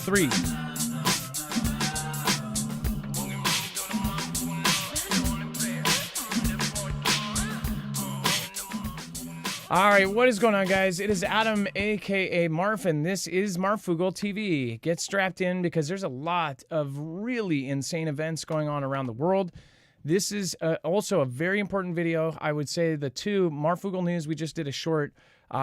3. All right, what is going on, guys? It is Adam, a.k.a. Marf, and this is Marfoogle TV. Get strapped in because there's a lot of really insane events going on around the world. This is also a very important video. I would say the two, Marfoogle News, we just did a short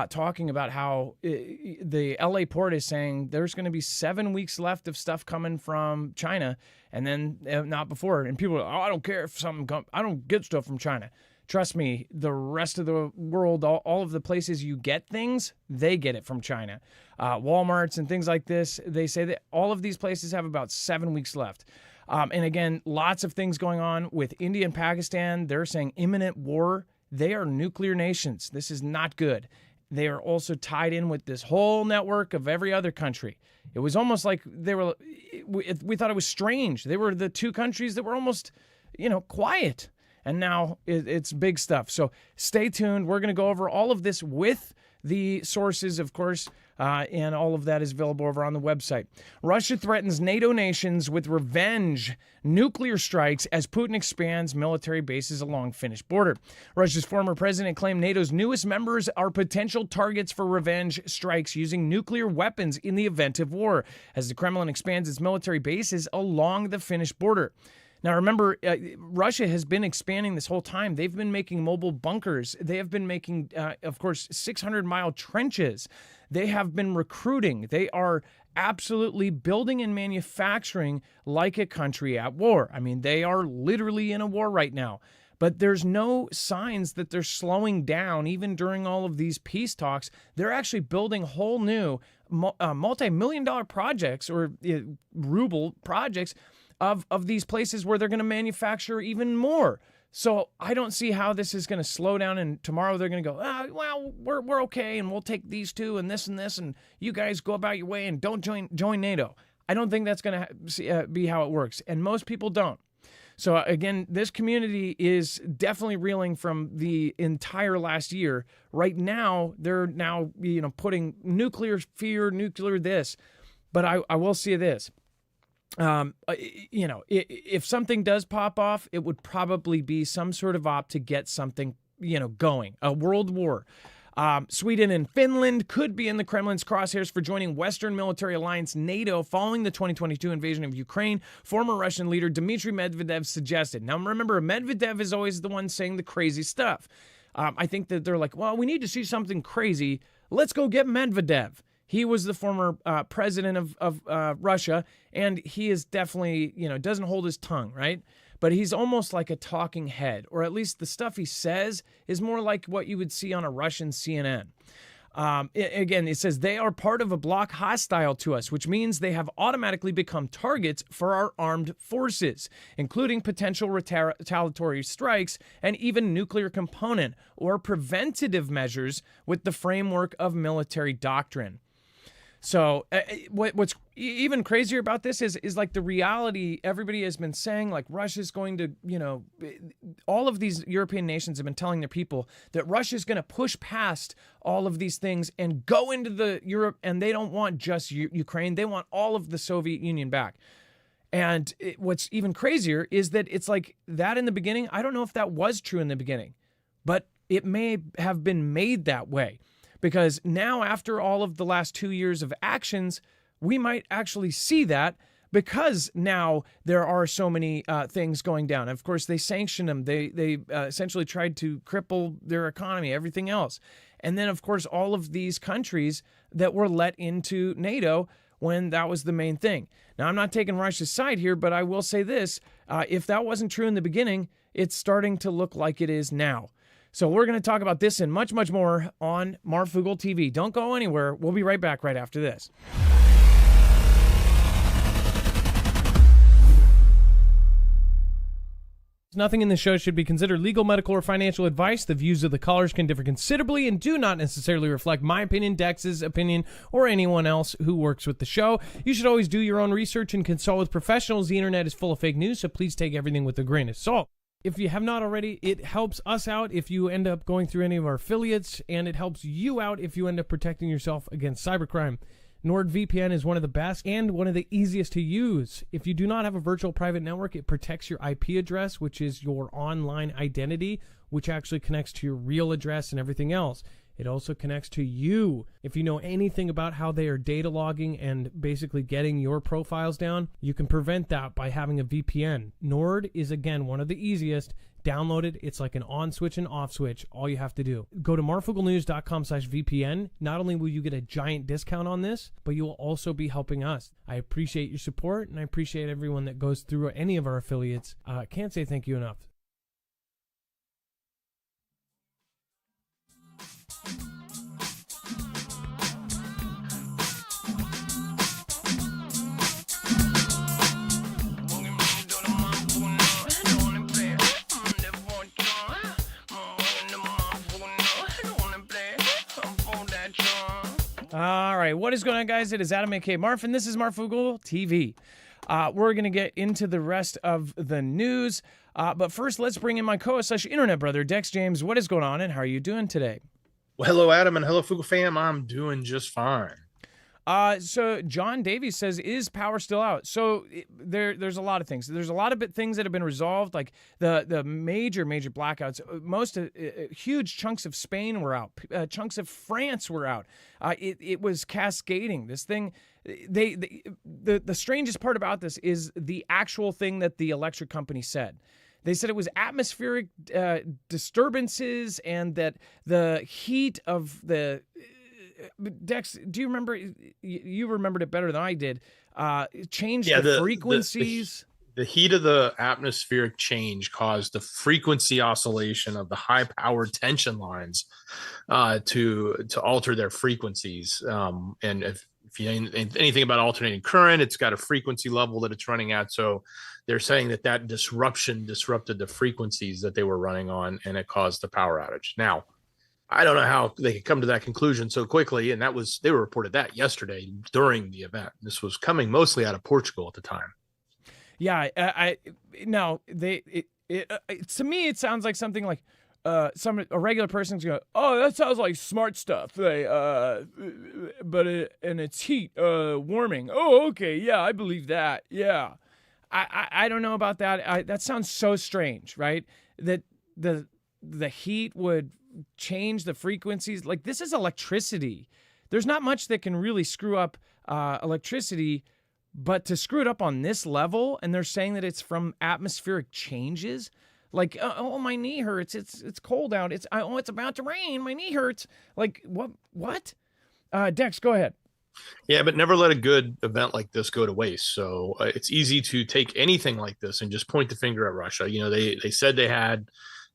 talking about how the LA port is saying there's going to be 7 weeks left of stuff coming from China, and then not before. And people are, oh, I don't care if something comes. I don't get stuff from China. Trust me, the rest of the world, all of the places you get things, they get it from China. Walmarts and things like this, they say that all of these places have about 7 weeks left. And again, lots of things going on with India and Pakistan. They're saying imminent war. They are nuclear nations. This is not good. They are also tied in with this whole network of every other country. It was almost like they were, we thought it was strange. They were the two countries that were almost, quiet. And now it's big stuff. So stay tuned. We're going to go over all of this with the sources, of course, and all of that is available over on the website. Russia threatens NATO nations with revenge nuclear strikes as Putin expands military bases along Finnish border. Russia's former president claimed NATO's newest members are potential targets for revenge strikes using nuclear weapons in the event of war, as the Kremlin expands its military bases along the Finnish border. Now, remember, Russia has been expanding this whole time. They've been making mobile bunkers. They have been making, of course, 600-mile trenches. They have been recruiting. They are absolutely building and manufacturing like a country at war. I mean, they are literally in a war right now. But there's no signs that they're slowing down, even during all of these peace talks. They're actually building whole new multi-million-dollar projects or ruble projects of these places where they're going to manufacture even more. So I don't see how this is going to slow down, and tomorrow they're going to go, well, we're okay, and we'll take these two and this, and you guys go about your way and don't join NATO. I don't think that's going to be how it works, and most people don't. So again, this community is definitely reeling from the entire last year. Right now, they're now putting nuclear fear, nuclear this. But I will say this. If something does pop off, it would probably be some sort of op to get something, going, a world war. Sweden and Finland could be in the Kremlin's crosshairs for joining Western military alliance NATO following the 2022 invasion of Ukraine, former Russian leader Dmitry Medvedev suggested. Now, remember, Medvedev is always the one saying the crazy stuff. I think that they're like, well, we need to see something crazy. Let's go get Medvedev. He was the former president of Russia, and he is definitely, doesn't hold his tongue, right? But he's almost like a talking head, or at least the stuff he says is more like what you would see on a Russian CNN. Again, it says they are part of a bloc hostile to us, which means they have automatically become targets for our armed forces, including potential retaliatory strikes and even nuclear component or preventative measures with the framework of military doctrine. So what's even crazier about this is like the reality everybody has been saying, like Russia's going to, all of these European nations have been telling their people that Russia's going to push past all of these things and go into the Europe, and they don't want just Ukraine. They want all of the Soviet Union back. And what's even crazier is that it's like that in the beginning. I don't know if that was true in the beginning, but it may have been made that way. Because now, after all of the last 2 years of actions, we might actually see that, because now there are so many things going down. Of course, they sanctioned them. They essentially tried to cripple their economy, everything else. And then, of course, all of these countries that were let into NATO when that was the main thing. Now, I'm not taking Russia's side here, but I will say this. If that wasn't true in the beginning, it's starting to look like it is now. So we're going to talk about this and much, much more on Marfoogle TV. Don't go anywhere. We'll be right back right after this. Nothing in this show should be considered legal, medical, or financial advice. The views of the callers can differ considerably and do not necessarily reflect my opinion, Dex's opinion, or anyone else who works with the show. You should always do your own research and consult with professionals. The internet is full of fake news, so please take everything with a grain of salt. If you have not already, it helps us out if you end up going through any of our affiliates, and it helps you out if you end up protecting yourself against cybercrime. NordVPN is one of the best and one of the easiest to use. If you do not have a virtual private network, it protects your IP address, which is your online identity, which actually connects to your real address and everything else. It also connects to you. If you know anything about how they are data logging and basically getting your profiles down, you can prevent that by having a VPN. Nord is, again, one of the easiest. Download it. It's like an on switch and off switch. All you have to do. Go to marfooglenews.com/VPN. Not only will you get a giant discount on this, but you will also be helping us. I appreciate your support, and I appreciate everyone that goes through any of our affiliates. Can't say thank you enough. All right, what is going on, guys? It is Adam, a.k.a. Marf, and this is Marfoogle TV. We're going to get into the rest of the news, but first, let's bring in my co-host / internet brother, Dex James. What is going on, and how are you doing today? Well, hello, Adam, and hello, Foogle fam. I'm doing just fine. So John Davies says, is power still out? So there's a lot of things. There's a lot of things that have been resolved, like the major blackouts. Most huge chunks of Spain were out. Chunks of France were out. It was cascading. This thing, the strangest part about this is the actual thing that the electric company said. They said it was atmospheric disturbances and that the heat of the Dex, do you remember? You remembered it better than I did. Changed the frequencies. The heat of the atmospheric change caused the frequency oscillation of the high-powered tension lines to alter their frequencies. And if you know anything about alternating current, it's got a frequency level that it's running at. So they're saying that disruption disrupted the frequencies that they were running on, and it caused the power outage. Now, I don't know how they could come to that conclusion so quickly, and they were reported that yesterday during the event. This was coming mostly out of Portugal at the time. Yeah, to me it sounds like something like a regular person's going, oh, that sounds like smart stuff. And it's heat, warming. Oh, okay, yeah, I believe that. Yeah, I don't know about that. That sounds so strange, right? That the heat would change the frequencies. Like, this is electricity. There's not much that can really screw up electricity, but to screw it up on this level, and they're saying that it's from atmospheric changes. Like, oh, my knee hurts. It's cold out. It's about to rain. My knee hurts. Like, what? Dex, go ahead. Yeah, but never let a good event like this go to waste. So it's easy to take anything like this and just point the finger at Russia. You know, they said they had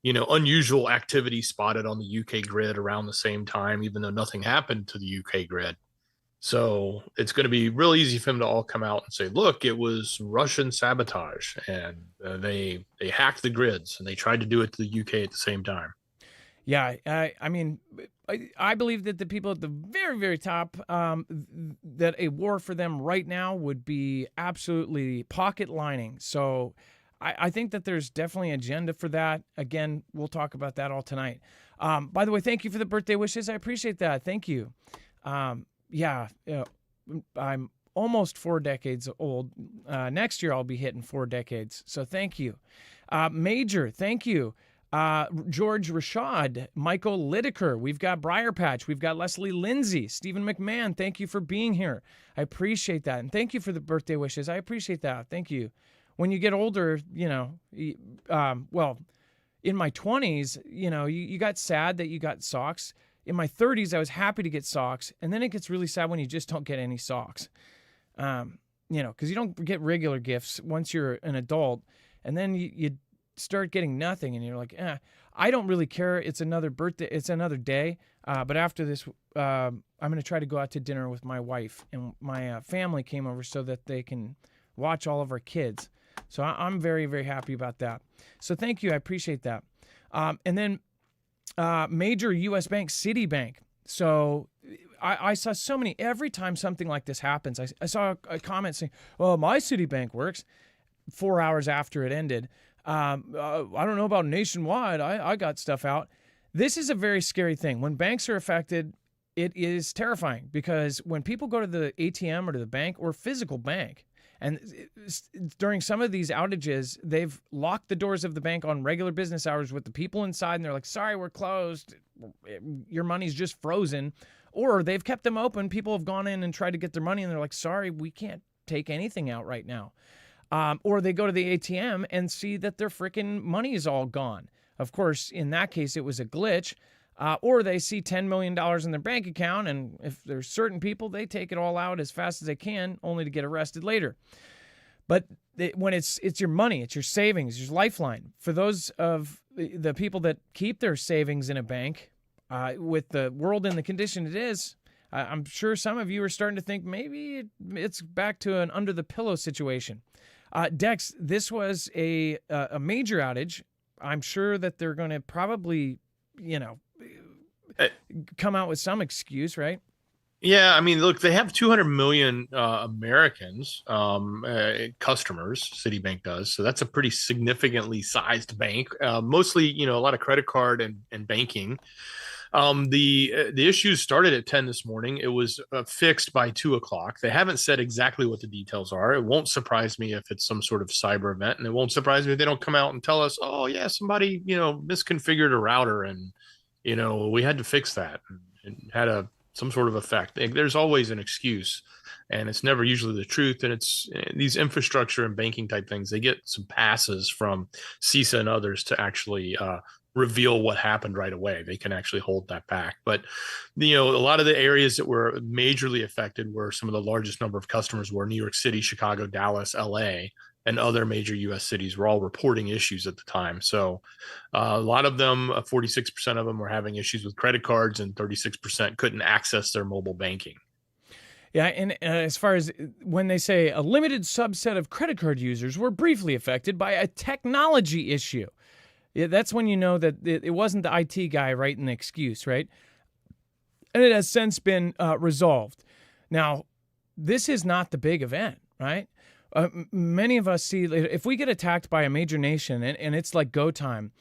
unusual activity spotted on the UK grid around the same time, even though nothing happened to the UK grid. So it's going to be real easy for them to all come out and say, look, it was Russian sabotage, and they hacked the grids, and they tried to do it to the UK at the same time. Yeah, I mean, I believe that the people at the very, very top, that a war for them right now would be absolutely pocket lining. So I think that there's definitely an agenda for that. Again, we'll talk about that all tonight. By the way, thank you for the birthday wishes. I appreciate that. Thank you. Yeah, I'm almost 4 decades old. Next year, I'll be hitting 4 decades. So thank you. Major, thank you. George Rashad, Michael Lideker. We've got Briar Patch. We've got Leslie Lindsay. Stephen McMahon, thank you for being here. I appreciate that. And thank you for the birthday wishes. I appreciate that. Thank you. When you get older, well, in my 20s, you got sad that you got socks. In my 30s, I was happy to get socks. And then it gets really sad when you just don't get any socks. Because you don't get regular gifts once you're an adult. And then you start getting nothing. And you're like, I don't really care. It's another birthday. It's another day. But after this, I'm going to try to go out to dinner with my wife. And my family came over so that they can watch all of our kids. So I'm very, very happy about that. So thank you. I appreciate that. And then major U.S. bank, Citibank. So I saw so many, every time something like this happens, I saw a comment saying, well, my Citibank works 4 hours after it ended. I don't know about nationwide. I got stuff out. This is a very scary thing. When banks are affected, it is terrifying because when people go to the ATM or to the bank or physical bank, and during some of these outages, they've locked the doors of the bank on regular business hours with the people inside, and they're like, sorry, we're closed. Your money's just frozen. Or they've kept them open. People have gone in and tried to get their money, and they're like, sorry, we can't take anything out right now. Or they go to the ATM and see that their freaking money is all gone. Of course, in that case, it was a glitch. Or they see $10 million in their bank account, and if there's certain people, they take it all out as fast as they can, only to get arrested later. But when it's your money, it's your savings, your lifeline. For those of the people that keep their savings in a bank, with the world in the condition it is, I'm sure some of you are starting to think maybe it's back to an under-the-pillow situation. Dex, this was a major outage. I'm sure that they're going to probably, come out with some excuse, right? Yeah, I mean, look, they have 200 million Americans customers. Citibank does, so that's a pretty significantly sized bank. Mostly, a lot of credit card and banking. The issues started at 10 this morning. It was fixed by 2 o'clock. They haven't said exactly what the details are. It won't surprise me if it's some sort of cyber event, and it won't surprise me if they don't come out and tell us, oh yeah, somebody misconfigured a router, and we had to fix that, and had some sort of effect. There's always an excuse, and it's never usually the truth. And it's these infrastructure and banking type things, they get some passes from CISA and others to actually reveal what happened right away. They can actually hold that back. But a lot of the areas that were majorly affected, where some of the largest number of customers were New York City, Chicago, Dallas, LA, and other major U.S. cities, were all reporting issues at the time. So a lot of them, 46% of them, were having issues with credit cards, and 36% couldn't access their mobile banking. Yeah, and as far as when they say a limited subset of credit card users were briefly affected by a technology issue, that's when you know that it wasn't the IT guy writing the excuse, right? And it has since been resolved. Now, this is not the big event, right? Many of us see, if we get attacked by a major nation and it's like go time,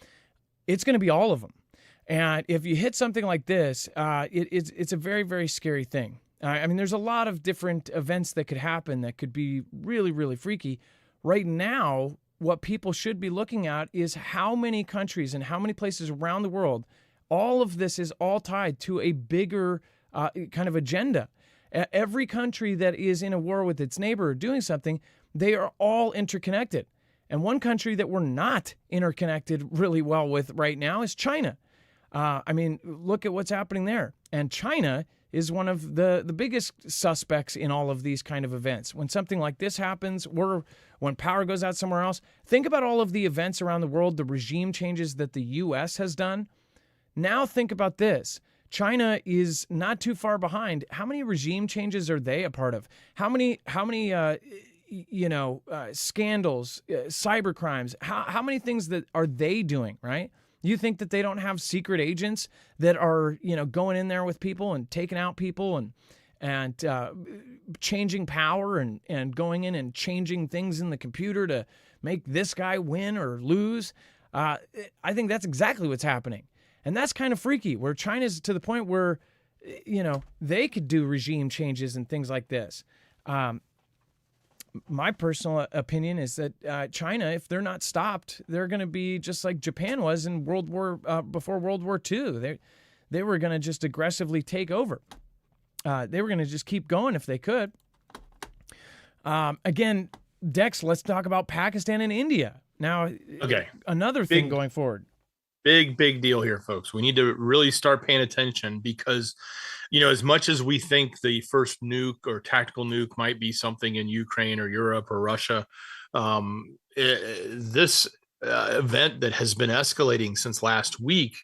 it's going to be all of them. And if you hit something like this, it's a very, very scary thing. I mean, there's a lot of different events that could happen that could be really, really freaky. Right now, what people should be looking at is how many countries and how many places around the world, all of this is all tied to a bigger kind of agenda. Every country that is in a war with its neighbor or doing something, they are all interconnected. And one country that we're not interconnected really well with right now is China. I mean, look at what's happening there. And China is one of the biggest suspects in all of these kind of events. When something like this happens, or when power goes out somewhere else, think about all of the events around the world, the regime changes that the U.S. has done. Now think about this. China is not too far behind. How many regime changes are they a part of? How many scandals, cyber crimes? How many things that are they doing, right? You think that they don't have secret agents that are, going in there with people and taking out people and changing power and going in and changing things in the computer to make this guy win or lose? I think that's exactly what's happening. And that's kind of freaky, where China's to the point where, they could do regime changes and things like this. My personal opinion is that China, if they're not stopped, they're going to be just like Japan was in before World War II. They were going to just aggressively take over. They were going to just keep going if they could. Again, Dex, let's talk about Pakistan and India. Now, okay, another thing going forward. Big deal here, folks. We need to really start paying attention because, as much as we think the first nuke or tactical nuke might be something in Ukraine or Europe or Russia, this event that has been escalating since last week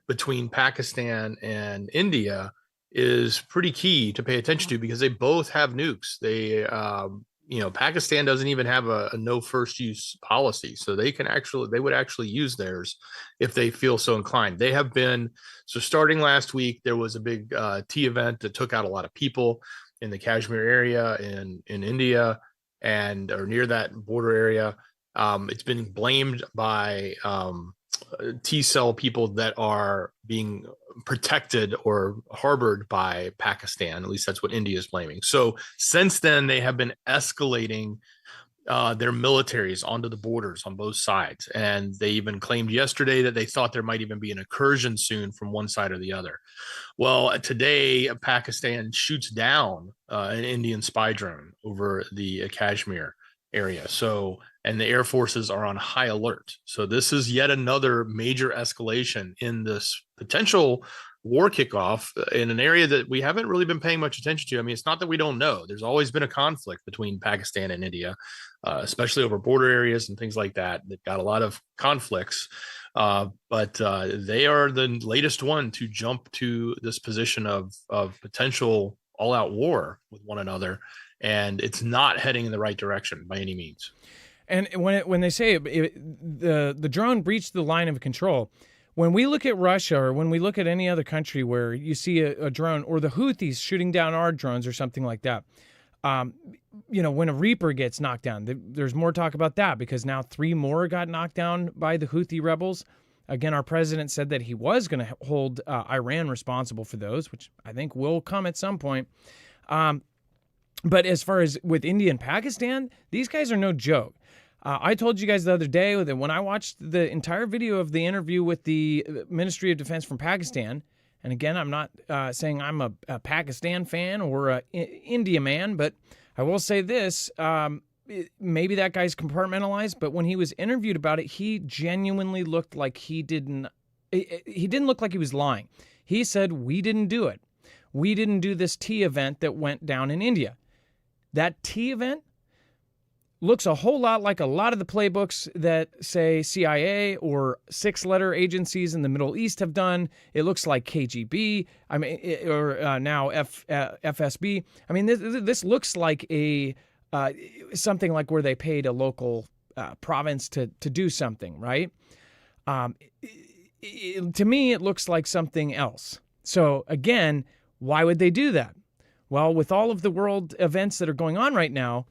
between Pakistan and India is pretty key to pay attention to, because they both have nukes. They Pakistan doesn't even have a no first use policy, so they would actually use theirs if they feel so inclined. They have been, so starting last week, there was a big tea event that took out a lot of people in the Kashmir area in India or near that border area. It's been blamed by T cell people that are being protected or harbored by Pakistan. At least that's what India is blaming. So since then, they have been escalating their militaries onto the borders on both sides. And they even claimed yesterday that they thought there might even be an incursion soon from one side or the other. Well, today, Pakistan shoots down an Indian spy drone over the Kashmir area. So, and the air forces are on high alert. So, this is yet another major escalation in this potential war kickoff in an area that we haven't really been paying much attention to. I mean, it's not that we don't know. There's always been a conflict between Pakistan and India, especially over border areas and things like that. They've got a lot of conflicts, but they are the latest one to jump to this position of potential all-out war with one another, and it's not heading in the right direction by any means. And when they say the drone breached the line of control, when we look at Russia or when we look at any other country where you see a drone or the Houthis shooting down our drones or something like that, when a Reaper gets knocked down, there's more talk about that because now 3 more got knocked down by the Houthi rebels. Again, our president said that he was going to hold Iran responsible for those, which I think will come at some point. But as far as with India and Pakistan, these guys are no joke. I told you guys the other day that when I watched the entire video of the interview with the Ministry of Defense from Pakistan, and again, I'm not saying I'm a Pakistan fan or an India man, but I will say this, maybe that guy's compartmentalized, but when he was interviewed about it, he genuinely looked like he didn't look like he was lying. He said, we didn't do it. We didn't do this tea event that went down in India. That tea event looks a whole lot like a lot of the playbooks that, say, CIA or 6-letter agencies in the Middle East have done. It looks like KGB, now FSB. I mean, this looks like something like where they paid a local province to do something, right? To me, it looks like something else. So again, why would they do that? Well, with all of the world events that are going on right now,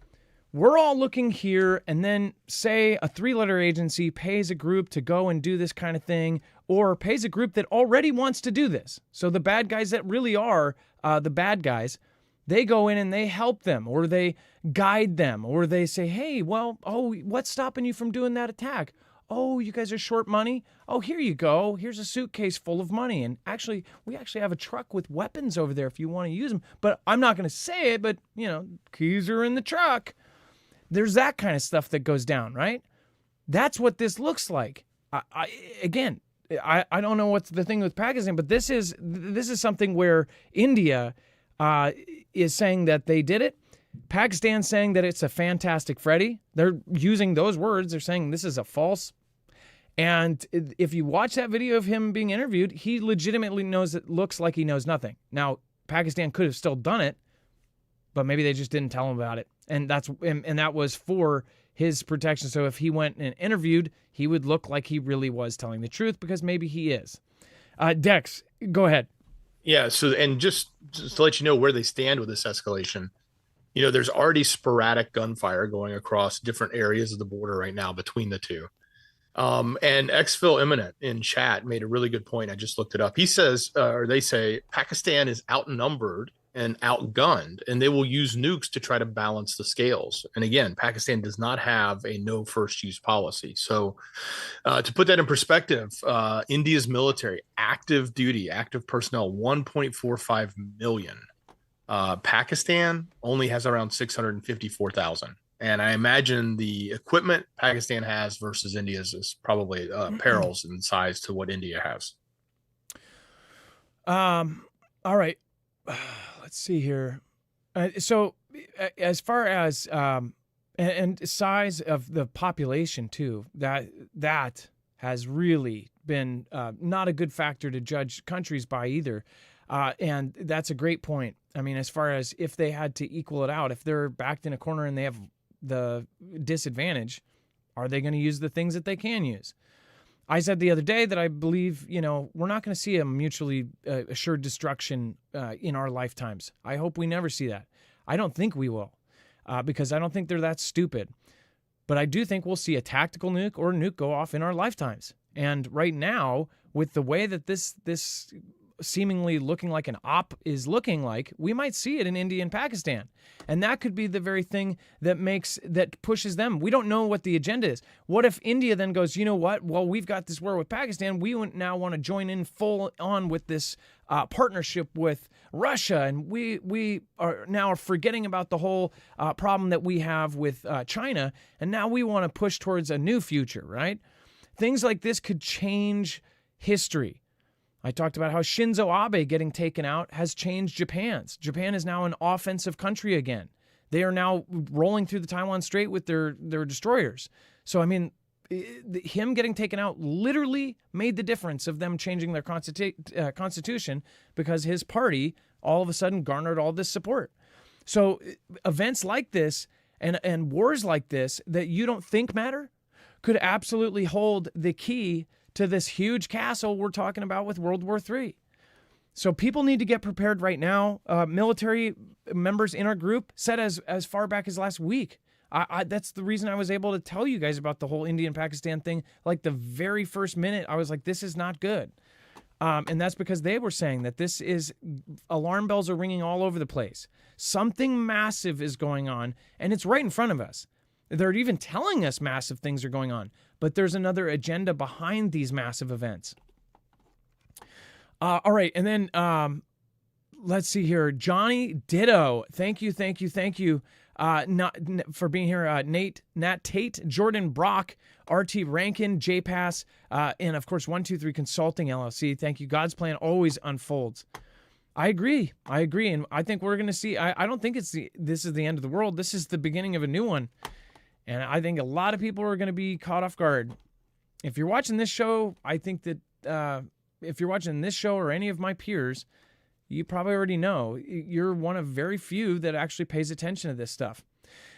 we're all looking here, and then say a 3-letter agency pays a group to go and do this kind of thing, or pays a group that already wants to do this. So the bad guys that really are the bad guys, they go in and they help them, or they guide them, or they say, hey, what's stopping you from doing that attack? Oh, you guys are short money? Oh, here you go. Here's a suitcase full of money. And we actually have a truck with weapons over there if you want to use them. But I'm not going to say it, but, keys are in the truck. There's that kind of stuff that goes down, right? That's what this looks like. I don't know what's the thing with Pakistan, but this is something where India is saying that they did it. Pakistan's saying that it's a fantastic Freddy. They're using those words. They're saying this is a false. And if you watch that video of him being interviewed, he legitimately looks like he knows nothing. Now, Pakistan could have still done it, but maybe they just didn't tell him about it. And that was for his protection. So if he went and interviewed, he would look like he really was telling the truth, because maybe he is. Dex, go ahead. Yeah. So, and just to let you know where they stand with this escalation, there's already sporadic gunfire going across different areas of the border right now between the two. And Xphil Imminent in chat made a really good point. I just looked it up. He says, or they say, Pakistan is outnumbered and outgunned, and they will use nukes to try to balance the scales. And again, Pakistan does not have a no first use policy. So to put that in perspective, India's military, active personnel, 1.45 million. Pakistan only has around 654,000. And I imagine the equipment Pakistan has versus India's is probably parallels in size to what India has. All right. Let's see here. So as far as and size of the population too, that has really been not a good factor to judge countries by either. And that's a great point. I mean, as far as if they had to equal it out, if they're backed in a corner and they have the disadvantage, are they going to use the things that they can use? I said the other day that I believe, we're not going to see a mutually assured destruction in our lifetimes. I hope we never see that. I don't think we will, because I don't think they're that stupid. But I do think we'll see a tactical nuke or a nuke go off in our lifetimes. And right now, with the way that this seemingly looking like an op is looking like, we might see it in India and Pakistan. And that could be the very thing that pushes them. We don't know what the agenda is. What if India then goes, you know what? Well, we've got this war with Pakistan. We now want to join in full on with this partnership with Russia. And we are now forgetting about the whole problem that we have with China. And now we want to push towards a new future, right? Things like this could change history. I talked about how Shinzo Abe getting taken out has changed Japan's. Japan is now an offensive country again. They are now rolling through the Taiwan Strait with their destroyers. So, I mean, him getting taken out literally made the difference of them changing their constitution because his party all of a sudden garnered all this support. So events like this and wars like this that you don't think matter could absolutely hold the key to this huge castle we're talking about with World War III. So people need to get prepared right now. Military members in our group said as far back as last week. That's the reason I was able to tell you guys about the whole India and Pakistan thing. Like the very first minute, I was like, this is not good. And that's because they were saying that this is, alarm bells are ringing all over the place. Something massive is going on, and it's right in front of us. They're even telling us massive things are going on, but there's another agenda behind these massive events. All right, and then let's see here. Johnny Ditto, thank you for being here. Nat Tate, Jordan Brock, RT Rankin, JPass, and of course 123 Consulting LLC. Thank you. God's plan always unfolds. I agree, and I think we're going to see. I don't think this is the end of the world. This is the beginning of a new one. And I think a lot of people are going to be caught off guard. If you're watching this show, I think that if you're watching this show or any of my peers, you probably already know you're one of very few that actually pays attention to this stuff.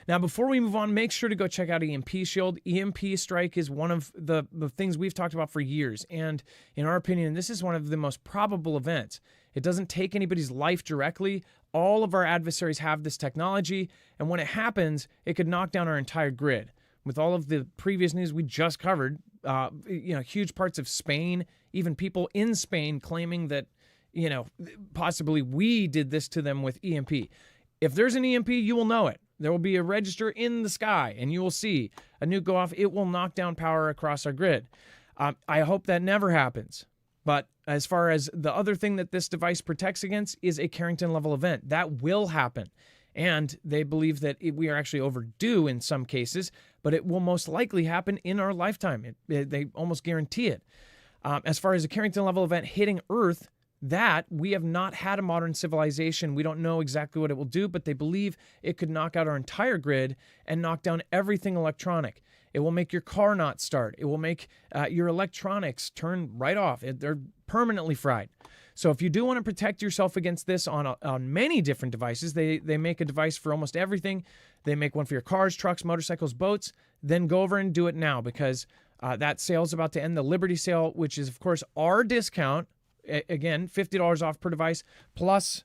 Now, before we move on, make sure to go check out EMP Shield. EMP strike is one of the things we've talked about for years. And in our opinion, this is one of the most probable events. It doesn't take anybody's life directly. All of our adversaries have this technology. And when it happens, it could knock down our entire grid. With all of the previous news we just covered, huge parts of Spain, even people in Spain claiming that, possibly we did this to them with EMP. If there's an EMP, you will know it. There will be a register in the sky, and you will see a nuke go off. It will knock down power across our grid. I hope that never happens. But as far as the other thing that this device protects against is a Carrington-level event. That will happen. And they believe that we are actually overdue in some cases, but it will most likely happen in our lifetime. They almost guarantee it. As far as a Carrington-level event hitting Earth, that we have not had a modern civilization. We don't know exactly what it will do, but they believe it could knock out our entire grid and knock down everything electronic. It will make your car not start. It will make your electronics turn right off. They're permanently fried. So if you do want to protect yourself against this on many different devices, they make a device for almost everything. They make one for your cars, trucks, motorcycles, boats. Then go over and do it now because that sale is about to end. The Liberty sale, which is, of course, our discount. Again, $50 off per device plus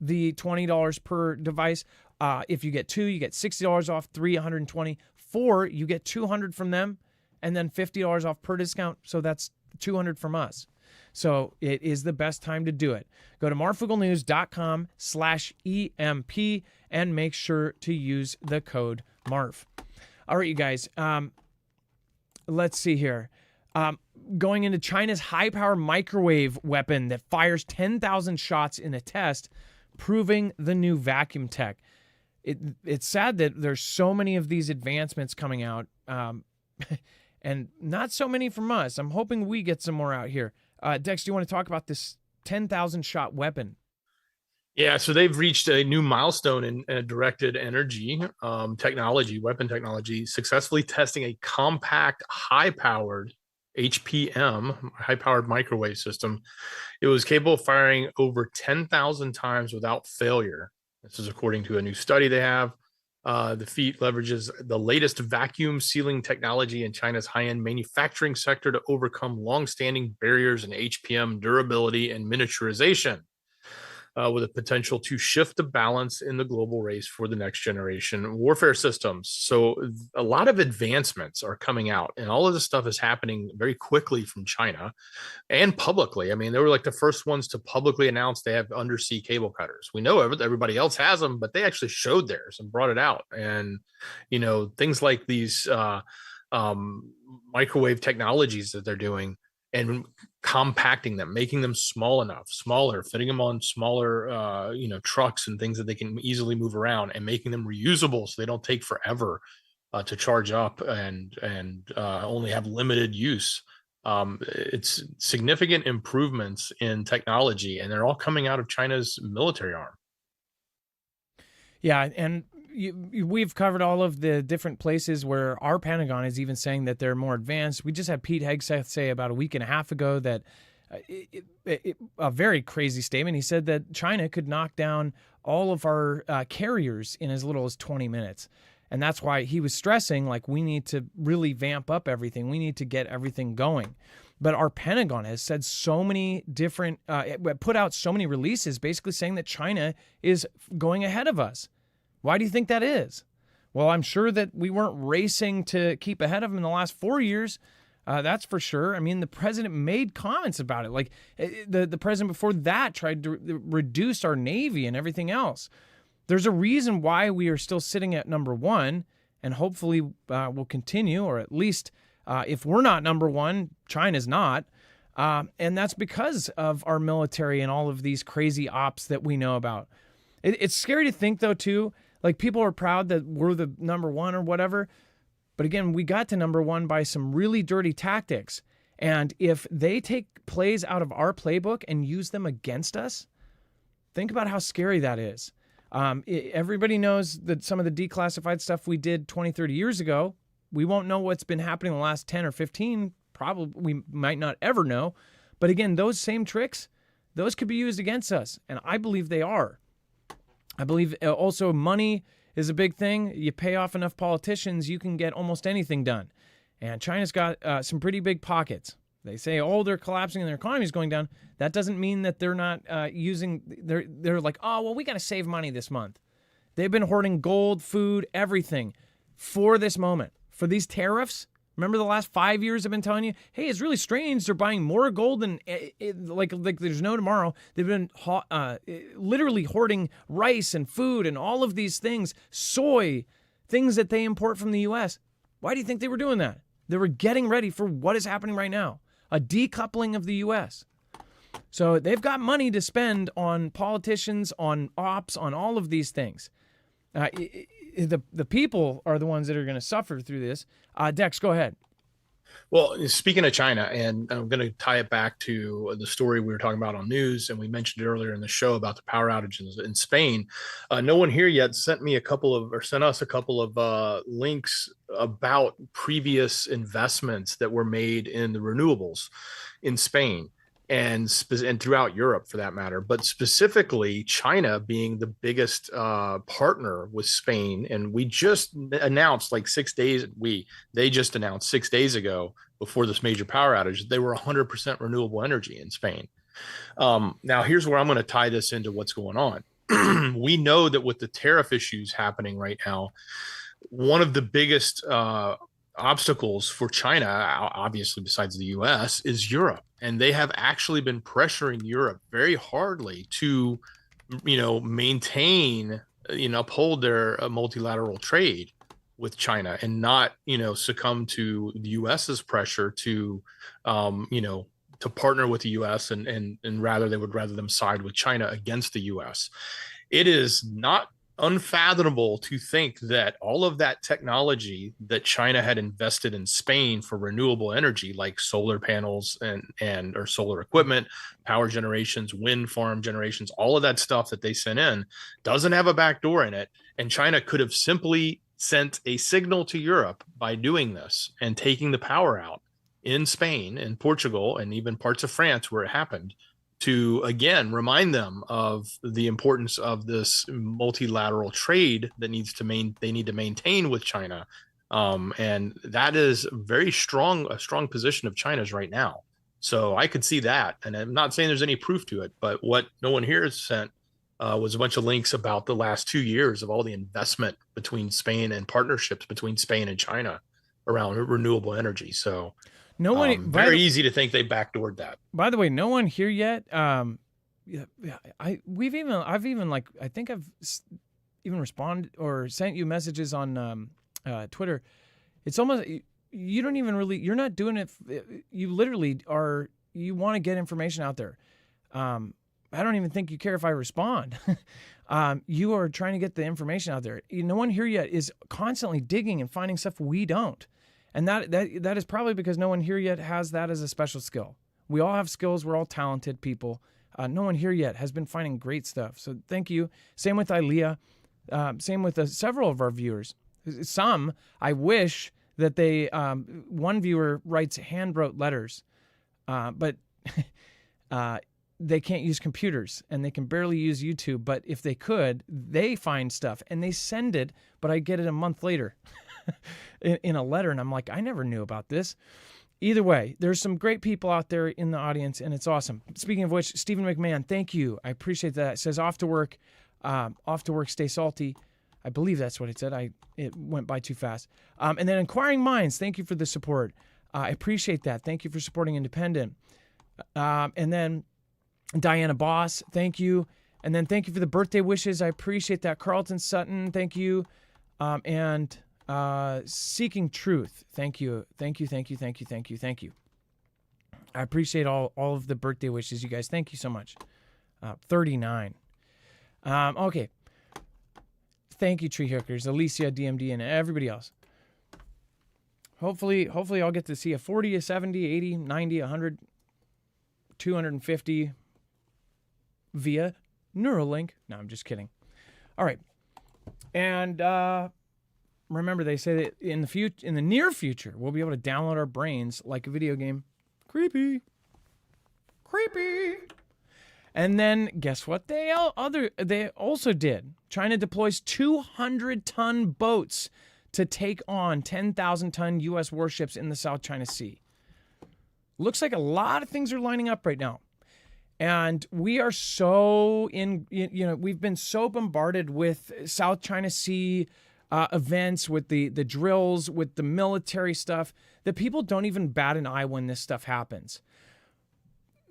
the $20 per device. If you get two, you get $60 off, 3, $120. 4, you get $200 from them, and then $50 off per discount. So that's $200 from us. So it is the best time to do it. Go to marfuglenews.com/EMP and make sure to use the code MARF. All right, you guys. Let's see here. Going into China's high-power microwave weapon that fires 10,000 shots in a test, proving the new vacuum tech. It's sad that there's so many of these advancements coming out, and not so many from us. I'm hoping we get some more out here. Dex, do you want to talk about this 10,000 shot weapon? Yeah, so they've reached a new milestone in directed energy technology, weapon technology, successfully testing a compact, high-powered HPM, high-powered microwave system. It was capable of firing over 10,000 times without failure. This is according to a new study they have. The feat leverages the latest vacuum sealing technology in China's high-end manufacturing sector to overcome long-standing barriers in HPM durability and miniaturization. with a potential to shift the balance in the global race for the next generation warfare systems. So a lot of advancements are coming out, and all of this stuff is happening very quickly from China and publicly. I mean, they were like the first ones to publicly announce they have undersea cable cutters. We know everybody else has them, but they actually showed theirs and brought it out. And, things like these microwave technologies that they're doing and compacting them, making them smaller, fitting them on smaller, trucks and things that they can easily move around, and making them reusable so they don't take forever to charge up and only have limited use. It's significant improvements in technology, and they're all coming out of China's military arm. Yeah, and we've covered all of the different places where our Pentagon is even saying that they're more advanced. We just had Pete Hegseth say about a week and a half ago that a very crazy statement. He said that China could knock down all of our carriers in as little as 20 minutes. And that's why he was stressing, like, we need to really vamp up everything. We need to get everything going. But our Pentagon has said so many different, put out so many releases basically saying that China is going ahead of us. Why do you think that is? Well, I'm sure that we weren't racing to keep ahead of them in the last 4 years. That's for sure. I mean, the president made comments about it. Like the president before that tried to reduce our Navy and everything else. There's a reason why we are still sitting at number one, and hopefully we'll continue, or at least if we're not number one, China's not. And that's because of our military and all of these crazy ops that we know about. It's scary to think, though, too. Like, people are proud that we're the number one or whatever. But again, we got to number one by some really dirty tactics. And if they take plays out of our playbook and use them against us, think about how scary that is. Everybody knows that some of the declassified stuff we did 20, 30 years ago, we won't know what's been happening in the last 10 or 15. Probably we might not ever know. But again, those same tricks, those could be used against us. And I believe they are. I believe also money is a big thing. You pay off enough politicians, you can get almost anything done. And China's got some pretty big pockets. They say, oh, they're collapsing and their economy is going down. That doesn't mean that they're not they're like, oh, well, we got to save money this month. They've been hoarding gold, food, everything for this moment. For these tariffs, remember the last 5 years I've been telling you, hey, it's really strange. They're buying more gold than like there's no tomorrow. They've been literally hoarding rice and food and all of these things, soy, things that they import from the U.S. Why do you think they were doing that? They were getting ready for what is happening right now, a decoupling of the U.S. So they've got money to spend on politicians, on ops, on all of these things. The people are the ones that are going to suffer through this. Dex, go ahead. Well, speaking of China, and I'm going to tie it back to the story we were talking about on news, and we mentioned it earlier in the show about the power outages in Spain. No one here yet sent us a couple of links about previous investments that were made in the renewables in Spain and throughout Europe, for that matter, but specifically China being the biggest partner with Spain. And we just announced they just announced 6 days ago, before this major power outage, they were 100% renewable energy in Spain. Now, here's where I'm going to tie this into what's going on. We know that with the tariff issues happening right now, one of the biggest obstacles for China, obviously besides the US, is Europe. And they have actually been pressuring Europe very hardly to, maintain, uphold their multilateral trade with China and not, succumb to the US's pressure to, to partner with the US and rather they would rather them side with China against the US. It is not unfathomable to think that all of that technology that China had invested in Spain for renewable energy, like solar panels and or solar equipment, power generations, wind farm generations, all of that stuff that they sent in doesn't have a back door in it. And China could have simply sent a signal to Europe by doing this and taking the power out in Spain and Portugal and even parts of France where it happened, to again remind them of the importance of this multilateral trade that they need to maintain with China, and that is a strong position of China's right now. So I could see that, and I'm not saying there's any proof to it, but what no one here has sent was a bunch of links about the last 2 years of all the investment between Spain and partnerships between Spain and China around renewable energy. So No one. very easy to think they backdoored that. By the way, no one here yet. I've even responded or sent you messages on Twitter. It's almost, you don't even really, you're not doing it. You literally are, you want to get information out there. I don't even think you care if I respond. You are trying to get the information out there. No one here yet is constantly digging and finding stuff we don't. And that is probably because no one here yet has that as a special skill. We all have skills. We're all talented people. No one here yet has been finding great stuff. So thank you. Same with Ilea. Same with several of our viewers. Some, I wish that they, one viewer writes hand-wrote letters, but they can't use computers and they can barely use YouTube. But if they could, they find stuff and they send it, but I get it a month later in a letter. And I'm like, I never knew about this. Either way, there's some great people out there in the audience, and it's awesome. Speaking of which, Stephen McMahon, thank you. I appreciate that. It says off to work, stay salty. I believe that's what it said. It went by too fast. And then Inquiring Minds, thank you for the support. I appreciate that. Thank you for supporting Independent. And then Diana Boss, thank you. And then thank you for the birthday wishes. I appreciate that. Carlton Sutton, thank you. And Seeking Truth, thank you. Thank you. I appreciate all of the birthday wishes, you guys. Thank you so much. 39. Okay. Thank you, Tree Hookers, Alicia, DMD, and everybody else. Hopefully I'll get to see a 40, a 70, 80, 90, 100, 250 via Neuralink. No, I'm just kidding. All right. And remember, they say that in the near future, we'll be able to download our brains like a video game. Creepy. And then guess what they also did? China deploys 200-ton boats to take on 10,000-ton U.S. warships in the South China Sea. Looks like a lot of things are lining up right now. And we are we've been so bombarded with South China Sea events, with the drills, with the military stuff, that people don't even bat an eye when this stuff happens.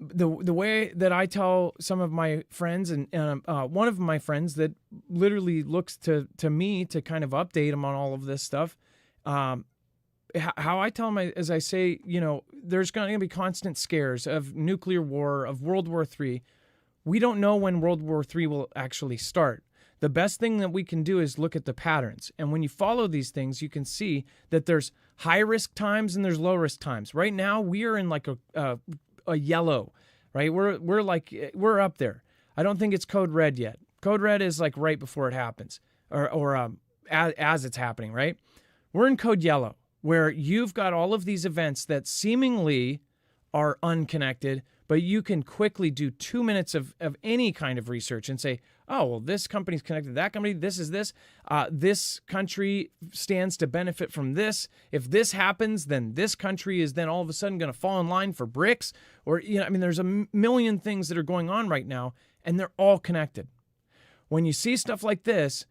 The way that I tell some of my friends, and one of my friends that literally looks to me to kind of update him on all of this stuff, how I tell him is I say, there's going to be constant scares of nuclear war, of World War III. We don't know when World War III will actually start. The best thing that we can do is look at the patterns. And when you follow these things, you can see that there's high-risk times and there's low-risk times. Right now, we are in like a yellow, right? We're up there. I don't think it's code red yet. Code red is like right before it happens, or as it's happening, right? We're in code yellow, where you've got all of these events that seemingly are unconnected, but you can quickly do 2 minutes of any kind of research and say, oh, well, this company's connected to that company. This is this. This country stands to benefit from this. If this happens, then this country is then all of a sudden going to fall in line for BRICS. Or, there's a million things that are going on right now, and they're all connected. When you see stuff like this,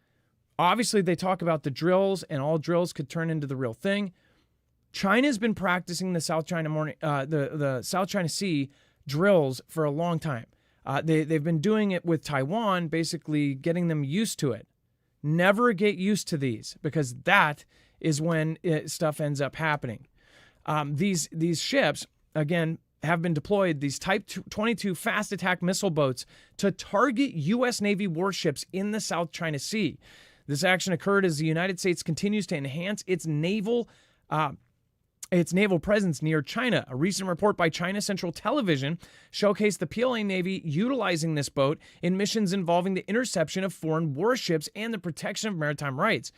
obviously they talk about the drills, and all drills could turn into the real thing. China's been practicing the South China Sea drills for a long time. They've been doing it with Taiwan, basically getting them used to it. Never get used to these, because that is when stuff ends up happening. These ships, again, have been deployed, these Type 22 fast attack missile boats, to target U.S. Navy warships in the South China Sea. This action occurred as the United States continues to enhance its naval presence near China. A recent report by China Central Television showcased the PLA Navy utilizing this boat in missions involving the interception of foreign warships and the protection of maritime rights.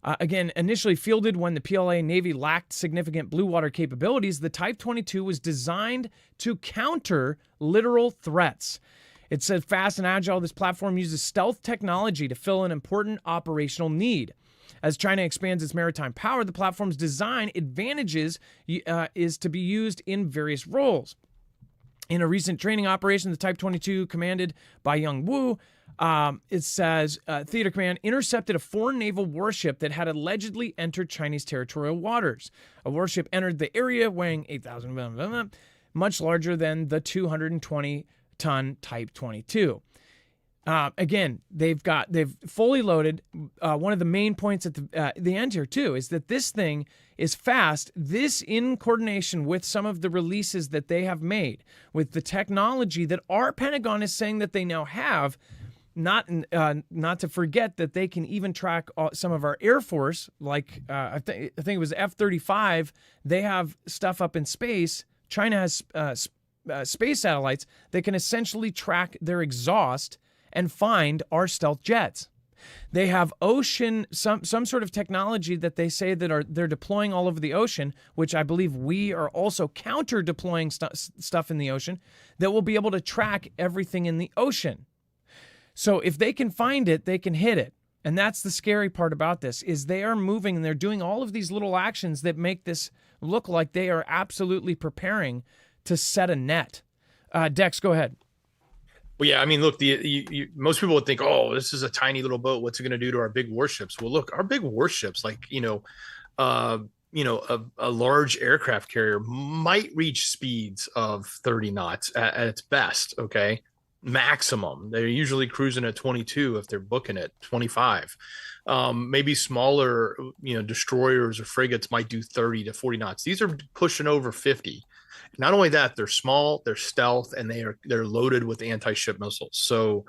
Again, initially fielded when the PLA Navy lacked significant blue water capabilities, the Type 22 was designed to counter literal threats. It said fast and agile, this platform uses stealth technology to fill an important operational need. As China expands its maritime power, the platform's design advantages is to be used in various roles. In a recent training operation, the Type 22, commanded by Young Wu, It says Theater Command intercepted a foreign naval warship that had allegedly entered Chinese territorial waters. A warship entered the area weighing 8,000, much larger than the 220-ton Type 22. Again, they've fully loaded. One of the main points at the end here too is that this thing is fast. This, in coordination with some of the releases that they have made, with the technology that our Pentagon is saying that they now have. Not to forget that they can even track some of our Air Force, like I think it was F-35. They have stuff up in space. China has space satellites that can essentially track their exhaust and find our stealth jets. They have ocean, some sort of technology that they say that they're deploying all over the ocean, which I believe we are also counter deploying stuff in the ocean that will be able to track everything in the ocean. So if they can find it, they can hit it. And that's the scary part about this, is they are moving and they're doing all of these little actions that make this look like they are absolutely preparing to set a net. Dex, go ahead. Well, yeah, I mean, look, most people would think, oh, this is a tiny little boat. What's it going to do to our big warships? Well, look, our big warships, like, a large aircraft carrier might reach speeds of 30 knots at its best, okay? Maximum. They're usually cruising at 22 if they're booking it, 25. Maybe smaller, destroyers or frigates might do 30 to 40 knots. These are pushing over 50. Not only that, they're small, they're stealth, and they're loaded with anti-ship missiles. So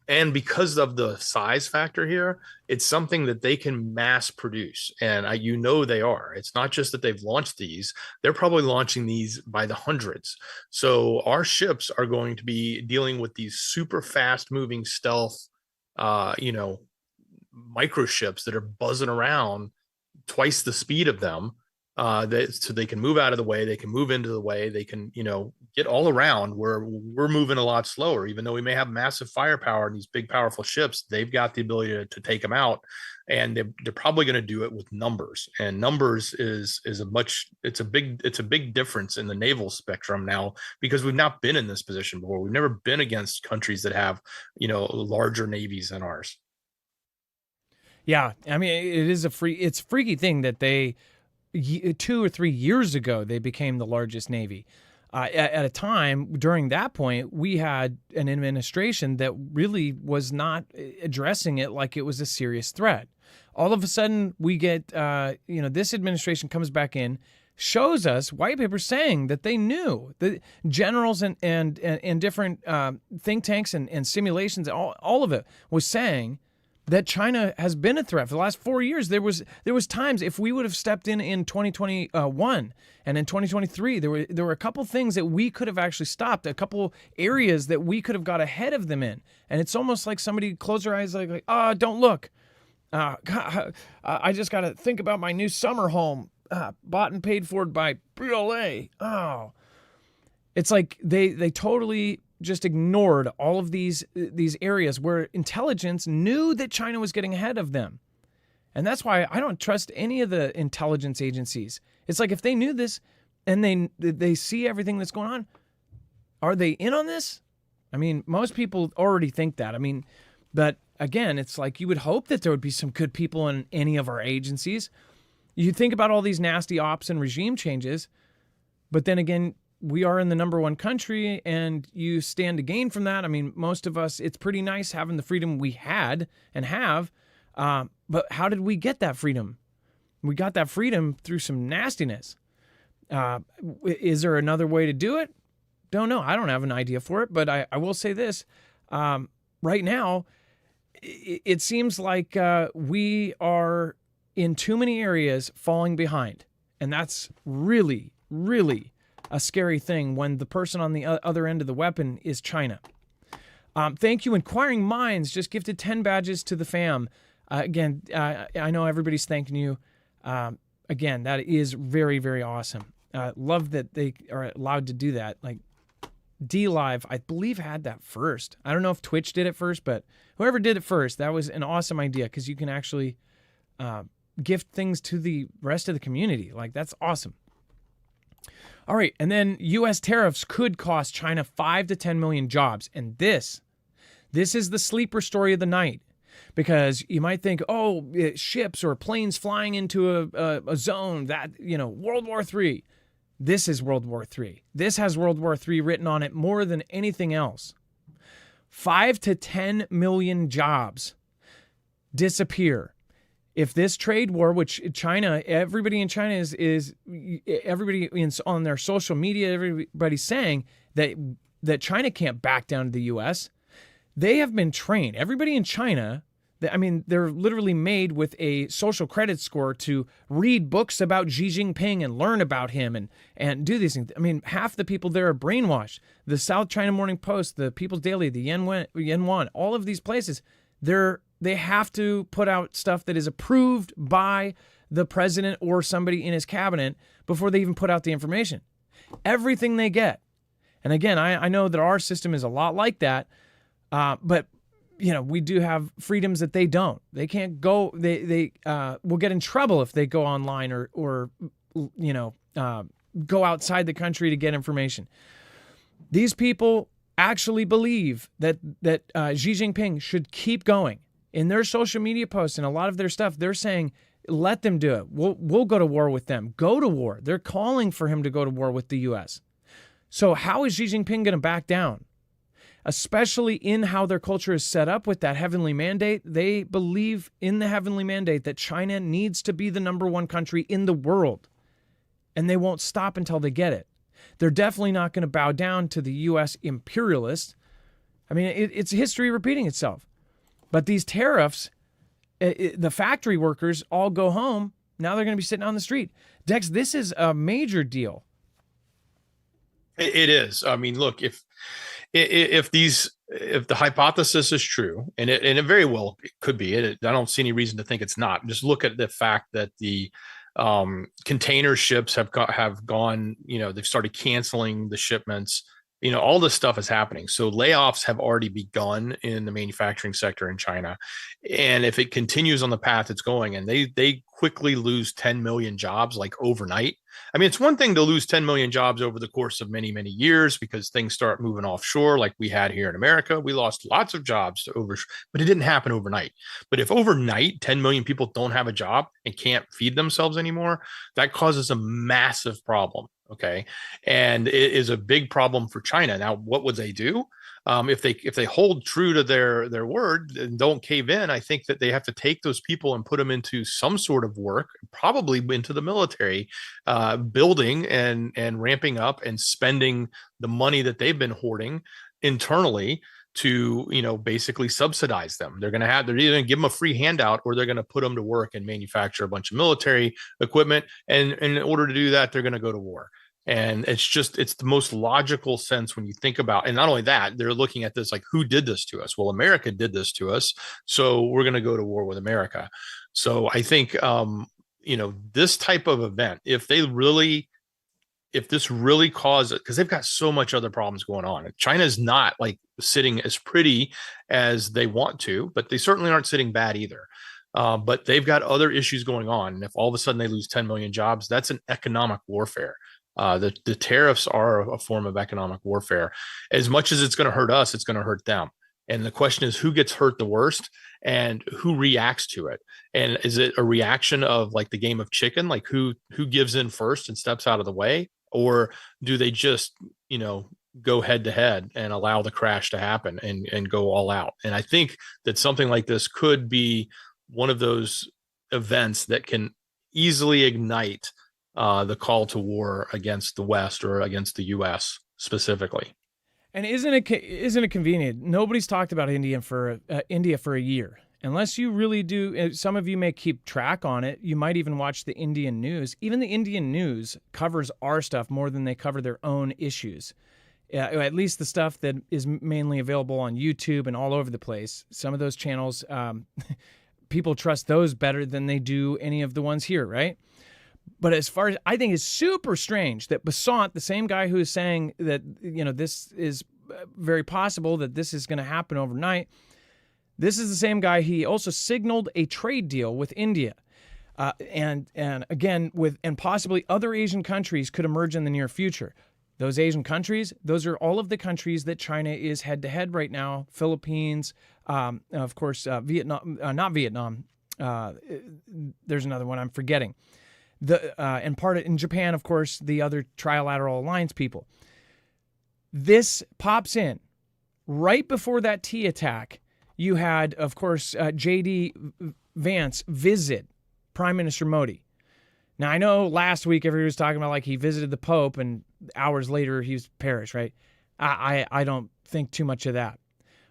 and because of the size factor here, it's something that they can mass produce. And they are. It's not just that they've launched these, they're probably launching these by the hundreds. So our ships are going to be dealing with these super fast moving stealth, microships that are buzzing around twice the speed of them. So they can move out of the way, they can move into the way, they can, get all around where we're moving a lot slower. Even though we may have massive firepower in these big, powerful ships, they've got the ability to take them out, and they're probably going to do it with numbers. And numbers is a big difference in the naval spectrum now, because we've not been in this position before. We've never been against countries that have, larger navies than ours. Yeah, I mean, it's a freaky thing that they 2 or 3 years ago, they became the largest Navy. At a time during that point, we had an administration that really was not addressing it like it was a serious threat. All of a sudden, we get, this administration comes back in, shows us white papers saying that they knew, the generals and different think tanks and simulations, all of it was saying that China has been a threat for the last 4 years. There was times, if we would have stepped in 2021 and in 2023, there were a couple things that we could have actually stopped, a couple areas that we could have got ahead of them in. And it's almost like somebody closed their eyes like don't look. God, I just got to think about my new summer home, bought and paid for by BLA. Oh, it's like they totally just ignored all of these areas where intelligence knew that China was getting ahead of them. And that's why I don't trust any of the intelligence agencies. It's like, if they knew this and they see everything that's going on, are they in on this? I mean, most people already think that. I mean, but again, it's like you would hope that there would be some good people in any of our agencies. You think about all these nasty ops and regime changes, but then again, we are in the number one country, and you stand to gain from that. I mean, most of us, it's pretty nice having the freedom we had and have. But how did we get that freedom? We got that freedom through some nastiness. Is there another way to do it? Don't know. I don't have an idea for it, but I will say this. Right now, it seems like we are in too many areas falling behind. And that's really, really a scary thing when the person on the other end of the weapon is China. Thank you, Inquiring Minds. Just gifted 10 badges to the fam. Again, I know everybody's thanking you. Again, that is very, very awesome. Love that they are allowed to do that. Like D-Live, I believe, had that first. I don't know if Twitch did it first, but whoever did it first, that was an awesome idea, because you can actually gift things to the rest of the community. Like, that's awesome. All right, and then U.S. tariffs could cost China 5 to 10 million jobs. And this This is the sleeper story of the night, because you might think, oh, ships or planes flying into a zone that, World War III. This is World War III. This has World War III written on it more than anything else. 5 to 10 million jobs disappear if this trade war, which China, everybody in China is everybody on their social media, everybody's saying that China can't back down to the U.S. They have been trained. Everybody in China, they're literally made with a social credit score to read books about Xi Jinping and learn about him and do these things. Half the people there are brainwashed. The South China Morning Post, the People's Daily, the Yanwan, all of these places, they have to put out stuff that is approved by the president or somebody in his cabinet before they even put out the information. Everything they get. And again, I know that our system is a lot like that, but we do have freedoms that they don't. They can't go. They will get in trouble if they go online or go outside the country to get information. These people actually believe that Xi Jinping should keep going. In their social media posts and a lot of their stuff, they're saying, let them do it. We'll go to war with them. Go to war. They're calling for him to go to war with the U.S. So how is Xi Jinping going to back down? Especially in how their culture is set up with that heavenly mandate. They believe in the heavenly mandate that China needs to be the number one country in the world. And they won't stop until they get it. They're definitely not going to bow down to the U.S. imperialists. It's history repeating itself. But these tariffs, the factory workers all go home. Now they're going to be sitting on the street. Dex, this is a major deal. It is. Look, if the hypothesis is true, and it very well could be, I don't see any reason to think it's not. Just look at the fact that the container ships have gone. They've started canceling the shipments. All this stuff is happening. So layoffs have already begun in the manufacturing sector in China. And if it continues on the path it's going, and they quickly lose 10 million jobs like overnight. It's one thing to lose 10 million jobs over the course of many, many years because things start moving offshore like we had here in America. We lost lots of jobs but it didn't happen overnight. But if overnight 10 million people don't have a job and can't feed themselves anymore, that causes a massive problem. Okay. And it is a big problem for China. Now, what would they do? If they hold true to their word and don't cave in, I think that they have to take those people and put them into some sort of work, probably into the military, building and ramping up and spending the money that they've been hoarding internally to, basically subsidize them. They're either going to give them a free handout or they're going to put them to work and manufacture a bunch of military equipment. And in order to do that, they're going to go to war. And it's the most logical sense when you think about, and not only that, they're looking at this like, who did this to us? Well, America did this to us. So we're going to go to war with America. So I think, this type of event, if this really causes, because they've got so much other problems going on. China's not like sitting as pretty as they want to, but they certainly aren't sitting bad either. But they've got other issues going on. And if all of a sudden they lose 10 million jobs, that's an economic warfare. The tariffs are a form of economic warfare. As much as it's going to hurt us, it's going to hurt them. And the question is, who gets hurt the worst and who reacts to it? And is it a reaction of like the game of chicken, like who gives in first and steps out of the way? Or do they just, go head to head and allow the crash to happen and go all out? And I think that something like this could be one of those events that can easily ignite the call to war against the West or against the U.S. specifically. And isn't it convenient? Nobody's talked about India for a year. Unless you really do, some of you may keep track on it. You might even watch the Indian news. Even the Indian news covers our stuff more than they cover their own issues. At least the stuff that is mainly available on YouTube and all over the place. Some of those channels, people trust those better than they do any of the ones here, right? But as far as I think it's super strange that Besant, the same guy who is saying that, this is very possible that this is going to happen overnight, this is the same guy. He also signaled a trade deal with India. And again, and possibly other Asian countries could emerge in the near future. Those Asian countries, those are all of the countries that China is head-to-head right now. Philippines, of course, Vietnam, not Vietnam. There's another one I'm forgetting. And in Japan, of course, the other Trilateral Alliance people. This pops in right before that T attack. You had, of course, J.D. Vance visit Prime Minister Modi. Now, I know last week everybody was talking about like he visited the Pope and hours later he was perished, right? I don't think too much of that.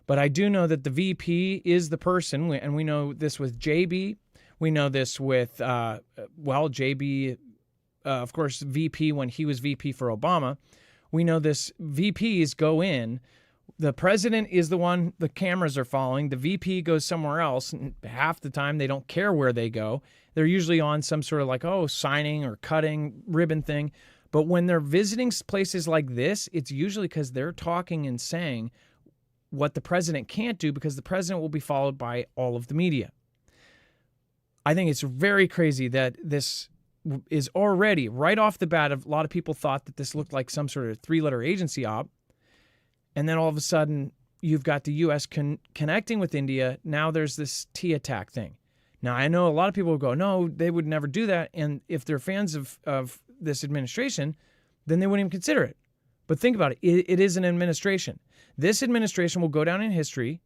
But I do know that the VP is the person, and we know this with JB. We know this with, JB, of course, VP when he was VP for Obama. We know this VPs go in. The president is the one the cameras are following. The VP goes somewhere else. And half the time, they don't care where they go. They're usually on some sort of signing or cutting ribbon thing. But when they're visiting places like this, it's usually because they're talking and saying what the president can't do because the president will be followed by all of the media. I think it's very crazy that this is already, right off the bat, a lot of people thought that this looked like some sort of three-letter agency op. And then all of a sudden, you've got the U.S. connecting with India. Now there's this T attack thing. Now, I know a lot of people will go, no, they would never do that. And if they're fans of this administration, then they wouldn't even consider it. But think about it. It is an administration. This administration will go down in history,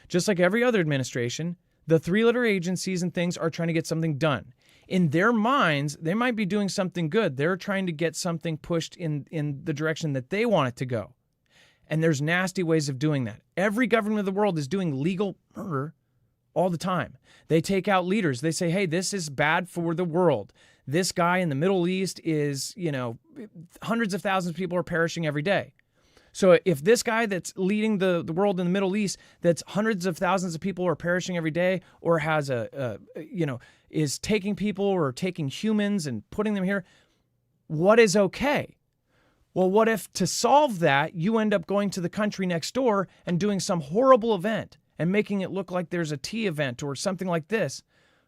just like every other administration. The three-letter agencies and things are trying to get something done. In their minds, they might be doing something good. They're trying to get something pushed in the direction that they want it to go. And there's nasty ways of doing that. Every government of the world is doing legal murder all the time. They take out leaders. They say, hey, this is bad for the world. This guy in the Middle East is, hundreds of thousands of people are perishing every day. So if this guy that's leading the world in the Middle East, that's hundreds of thousands of people are perishing every day, or has is taking people or taking humans and putting them here, what is okay? Well, what if to solve that, you end up going to the country next door and doing some horrible event and making it look like there's a tea event or something like this?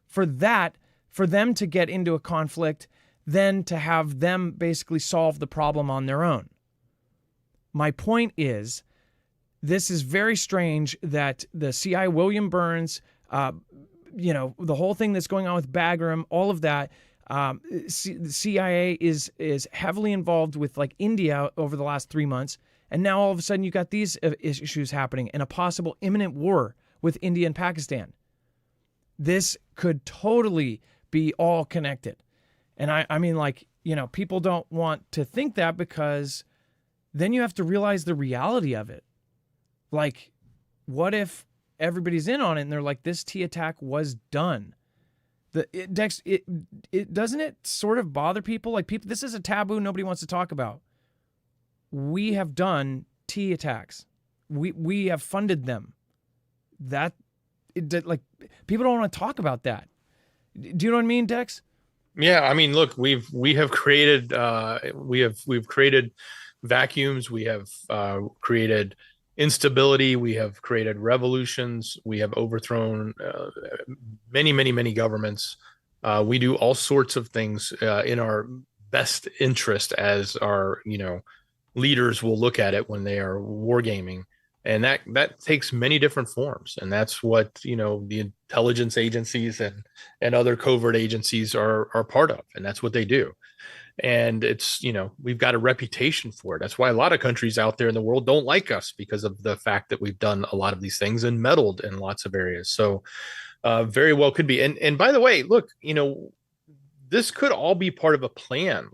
For them to get into a conflict, then to have them basically solve the problem on their own. My point is, this is very strange that the CIA, William Burns, the whole thing that's going on with Bagram, all of that, the CIA is heavily involved with India over the last 3 months. And now all of a sudden you got these issues happening and a possible imminent war with India and Pakistan. This could totally be all connected. And I mean, people don't want to think that because then you have to realize the reality of it. What if everybody's in on it and they're like, this T attack was done? Dex, doesn't it sort of bother people? This is a taboo nobody wants to talk about. We have done T attacks. We have funded them. People don't want to talk about that. Do you know what I mean, Dex? Yeah, I mean, look, we have created we've created vacuums. We have created instability. We have created revolutions. We have overthrown many governments. We do all sorts of things in our best interest, as our leaders will look at it when they are wargaming, and that takes many different forms. And that's what the intelligence agencies and other covert agencies are part of, and that's what they do. And it's, we've got a reputation for it. That's why a lot of countries out there in the world don't like us, because of the fact that we've done a lot of these things and meddled in lots of areas. So very well could be. And by the way, look, this could all be part of a plan.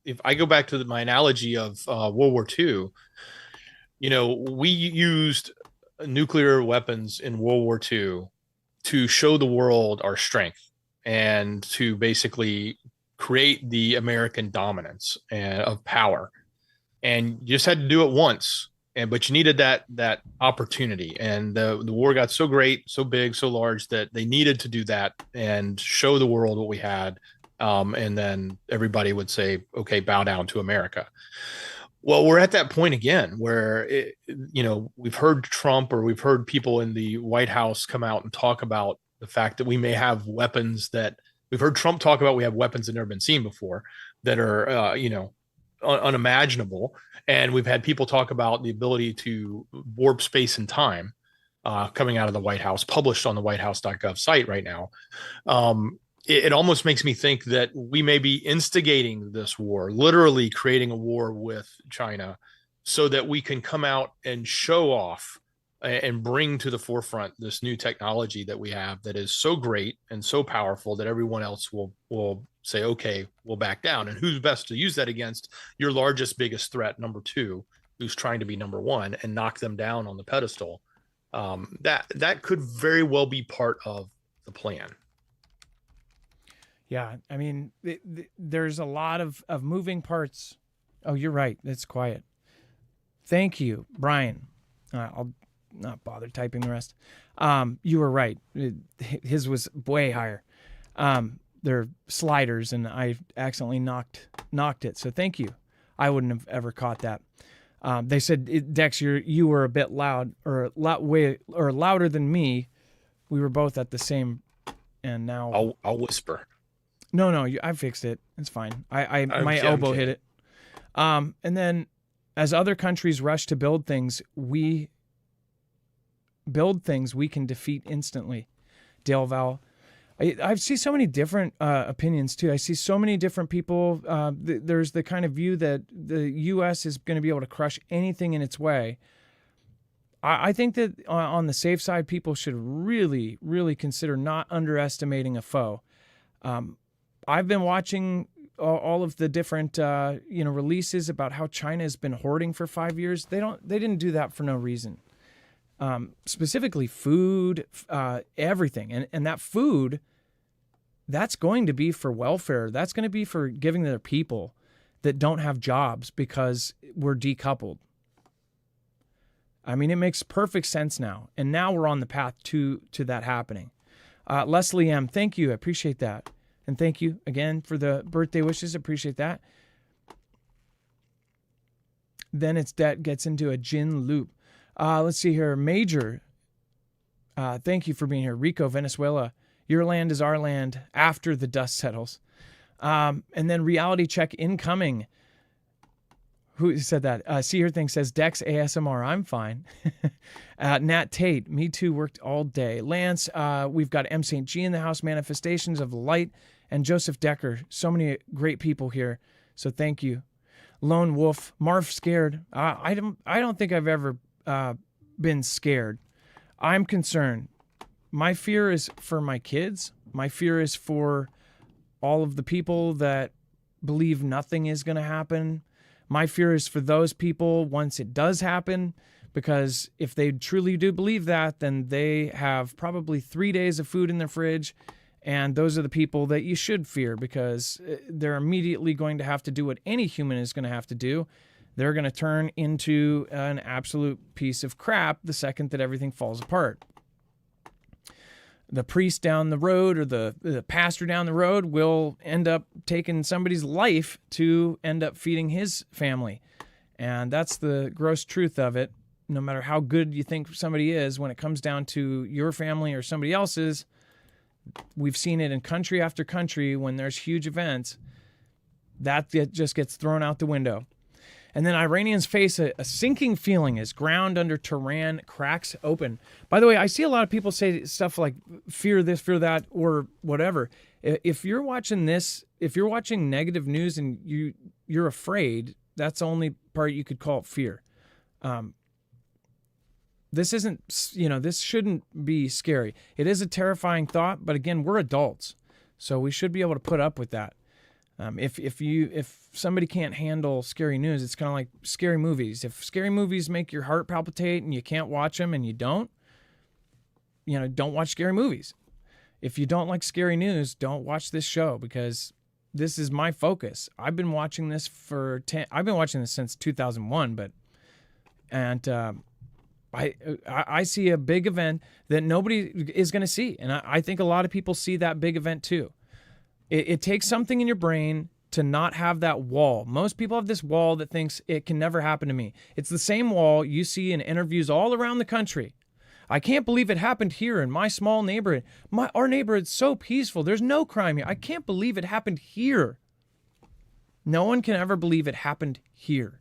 If I go back to my analogy of World War II, we used nuclear weapons in World War II to show the world our strength and to basically create the American dominance of power. And you just had to do it once, but you needed that opportunity. And the war got so great, so big, so large that they needed to do that and show the world what we had. And then everybody would say, okay, bow down to America. Well, we're at that point again where, we've heard Trump, or we've heard people in the White House come out and talk about the fact that we may have weapons that we've heard Trump talk about. We have weapons that never been seen before that are, unimaginable. And we've had people talk about the ability to warp space and time coming out of the White House, published on the whitehouse.gov site right now. It almost makes me think that we may be instigating this war, literally creating a war with China, so that we can come out and show off and bring to the forefront this new technology that we have that is so great and so powerful that everyone else will say, okay, we'll back down. And who's best to use that against? Your largest, biggest threat, number two, who's trying to be number one, and knock them down on the pedestal. That could very well be part of the plan. Yeah, I mean, there's a lot of moving parts. Oh, you're right. It's quiet. Thank you, Brian. I'll not bother typing the rest. You were right. His was way higher. They're sliders, and I accidentally knocked it. So thank you. I wouldn't have ever caught that. They said, Dex, you were a bit loud, or louder than me. We were both at the same, and now I'll whisper. No, I fixed it. It's fine. My elbow hit it. And then, as other countries rush to build things we can defeat instantly. Dale Val. I see so many different opinions too. I see so many different people. There's the kind of view that the U.S. is going to be able to crush anything in its way. I think that on the safe side, people should really, really consider not underestimating a foe. I've been watching all of the different releases about how China has been hoarding for 5 years. They didn't do that for no reason. Specifically food, everything. And that food, that's going to be for welfare. That's going to be for giving their people that don't have jobs because we're decoupled. I mean, it makes perfect sense now. And now we're on the path to that happening. Leslie M., thank you. I appreciate that. And thank you again for the birthday wishes. Appreciate that. Then that gets into a gin loop. Let's see here. Major, thank you for being here. Rico, Venezuela. Your land is our land after the dust settles. And then reality check incoming. Who said that? See Her Thing says, Dex ASMR, I'm fine. Nat Tate, me too, worked all day. Lance, we've got M. St. G in the house, Manifestations of the Light, and Joseph Decker. So many great people here. So thank you. Lone Wolf, Marf scared. I don't think I've ever been scared. I'm concerned. My fear is for my kids. My fear is for all of the people that believe nothing is going to happen. My fear is for those people once it does happen, because if they truly do believe that, then they have probably 3 days of food in their fridge. And those are the people that you should fear, because they're immediately going to have to do what any human is going to have to do. They're going to turn into an absolute piece of crap the second that everything falls apart. The priest down the road, or the pastor down the road, will end up taking somebody's life to end up feeding his family. And that's the gross truth of it. No matter how good you think somebody is, when it comes down to your family or somebody else's, we've seen it in country after country when there's huge events, that just gets thrown out the window. And then Iranians face a sinking feeling as ground under Tehran cracks open. By the way, I see a lot of people say stuff like fear this, fear that, or whatever. If you're watching this, if you're watching negative news and you're afraid, that's the only part you could call it fear. This isn't, this shouldn't be scary. It is a terrifying thought, but again, we're adults, so we should be able to put up with that. If somebody can't handle scary news, it's kind of like scary movies. If scary movies make your heart palpitate and you can't watch them and you don't watch scary movies. If you don't like scary news, don't watch this show, because this is my focus. I've been watching this since 2001, I see a big event that nobody is going to see. And I think a lot of people see that big event too. It takes something in your brain to not have that wall. Most people have this wall that thinks it can never happen to me. It's the same wall you see in interviews all around the country. I can't believe it happened here in my small neighborhood. Our neighborhood's so peaceful. There's no crime here. I can't believe it happened here. No one can ever believe it happened here.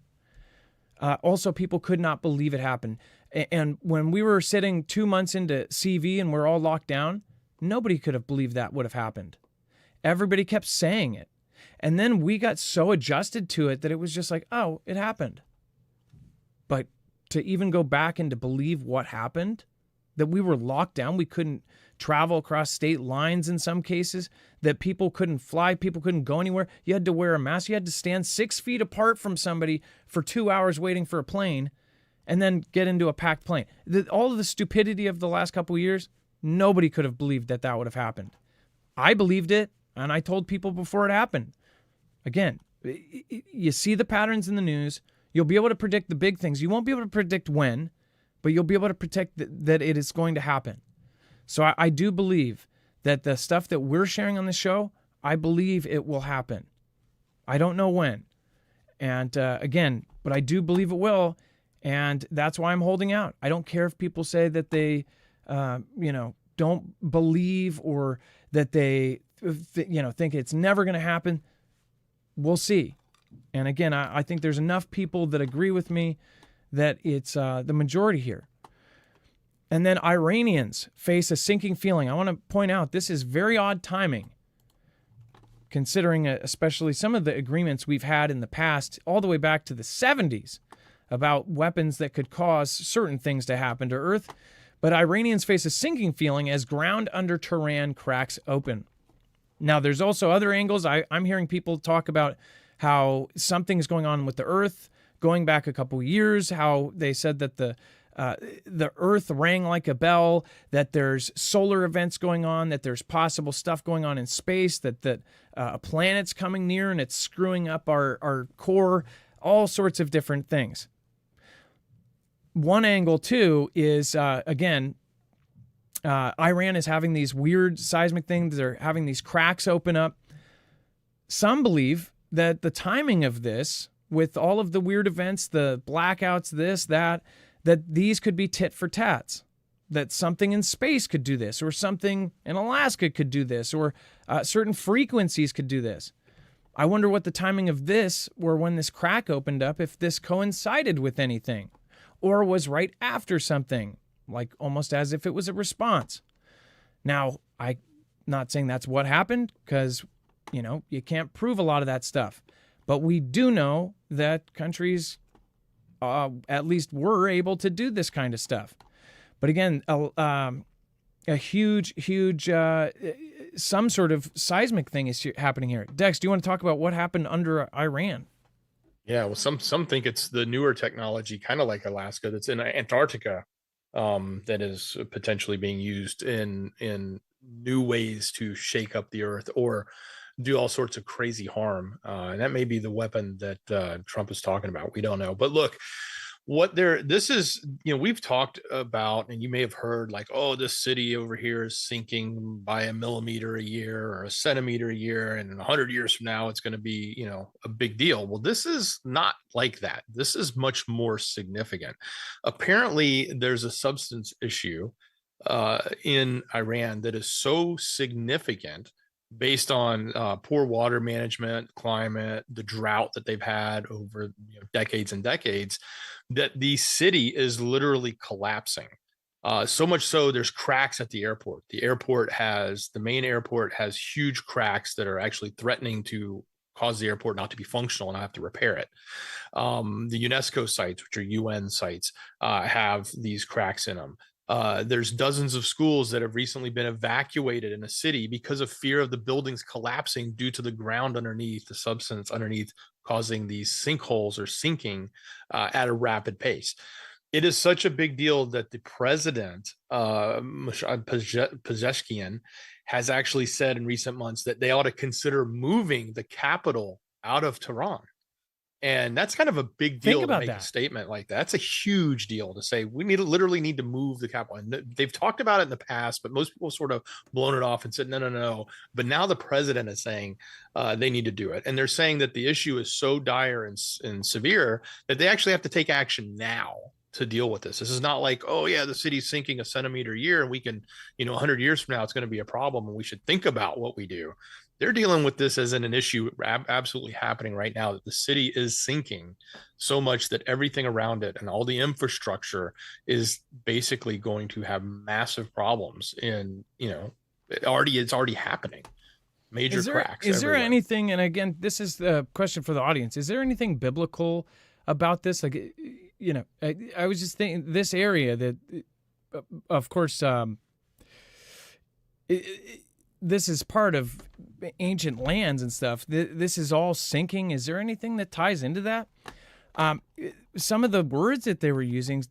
Also, people could not believe it happened. And when we were sitting 2 months into CV and we're all locked down, nobody could have believed that would have happened. Everybody kept saying it. And then we got so adjusted to it that it was just like, oh, it happened. But to even go back and to believe what happened, that we were locked down, we couldn't travel across state lines in some cases, that people couldn't fly, people couldn't go anywhere. You had to wear a mask. You had to stand 6 feet apart from somebody for 2 hours waiting for a plane and then get into a packed plane. All of the stupidity of the last couple of years, nobody could have believed that that would have happened. I believed it, and I told people before it happened. Again, you see the patterns in the news. You'll be able to predict the big things. You won't be able to predict when, but you'll be able to predict that it is going to happen. So I do believe that the stuff that we're sharing on the show, I believe it will happen. I don't know when. And again, but I do believe it will. And that's why I'm holding out. I don't care if people say that they, don't believe or that they, think it's never going to happen. We'll see. And again, I think there's enough people that agree with me that it's the majority here. And then Iranians face a sinking feeling. I want to point out this is very odd timing, considering especially some of the agreements we've had in the past, all the way back to the 70s, about weapons that could cause certain things to happen to Earth. But Iranians face a sinking feeling as ground under Tehran cracks open. Now, there's also other angles. I'm hearing people talk about how something's going on with the Earth, going back a couple years, how they said that the Earth rang like a bell, that there's solar events going on, that there's possible stuff going on in space, that a planet's coming near and it's screwing up our core, all sorts of different things. One angle, too, is, Iran is having these weird seismic things. They're having these cracks open up. Some believe that the timing of this, with all of the weird events, the blackouts, this, that these could be tit for tats, that something in space could do this, or something in Alaska could do this, or certain frequencies could do this. I wonder what the timing of this, or when this crack opened up, if this coincided with anything, or was right after something, like almost as if it was a response. Now, I'm not saying that's what happened, because, you can't prove a lot of that stuff. But we do know that countries at least were able to do this kind of stuff. But again, a huge, some sort of seismic thing is happening here. Dex, do you want to talk about what happened under Iran? Yeah, well, some think it's the newer technology, kind of like Alaska, that's in Antarctica, that is potentially being used in new ways to shake up the Earth or do all sorts of crazy harm. And that may be the weapon that Trump is talking about. We don't know. But look, this is, we've talked about, and you may have heard, like, oh, this city over here is sinking by a millimeter a year or a centimeter a year, and in 100 years from now it's going to be a big deal. Well, this is not like that. This is much more significant. Apparently there's a substance issue in Iran that is so significant, based on poor water management, climate, the drought that they've had over decades and decades, that the city is literally collapsing. So much so, there's cracks at the airport. The main airport has huge cracks that are actually threatening to cause the airport not to be functional and I have to repair it. The UNESCO sites, which are UN sites, have these cracks in them. There's dozens of schools that have recently been evacuated in a city because of fear of the buildings collapsing due to the ground underneath, the substance underneath, causing these sinkholes or sinking at a rapid pace. It is such a big deal that the president, Pezeshkian, has actually said in recent months that they ought to consider moving the capital out of Tehran. And that's kind of a big deal to make a statement like that. That's a huge deal to say we literally need to move the capital. And they've talked about it in the past, but most people sort of blown it off and said, no. But now the president is saying they need to do it. And they're saying that the issue is so dire and severe that they actually have to take action now to deal with this. This is not like, oh yeah, the city's sinking a centimeter a year and we can, 100 years from now, it's going to be a problem and we should think about what we do. they're dealing with this as an issue absolutely happening right now, that the city is sinking so much that everything around it and all the infrastructure is basically going to have massive problems. And, it's already happening. Major cracks. Is there everywhere. anything, and again, this is the question for the audience, is there anything biblical about this? Like, I was just thinking this area that, of course, this is part of ancient lands and stuff. This is all sinking. Is there anything that ties into that? Some of the words that they were using,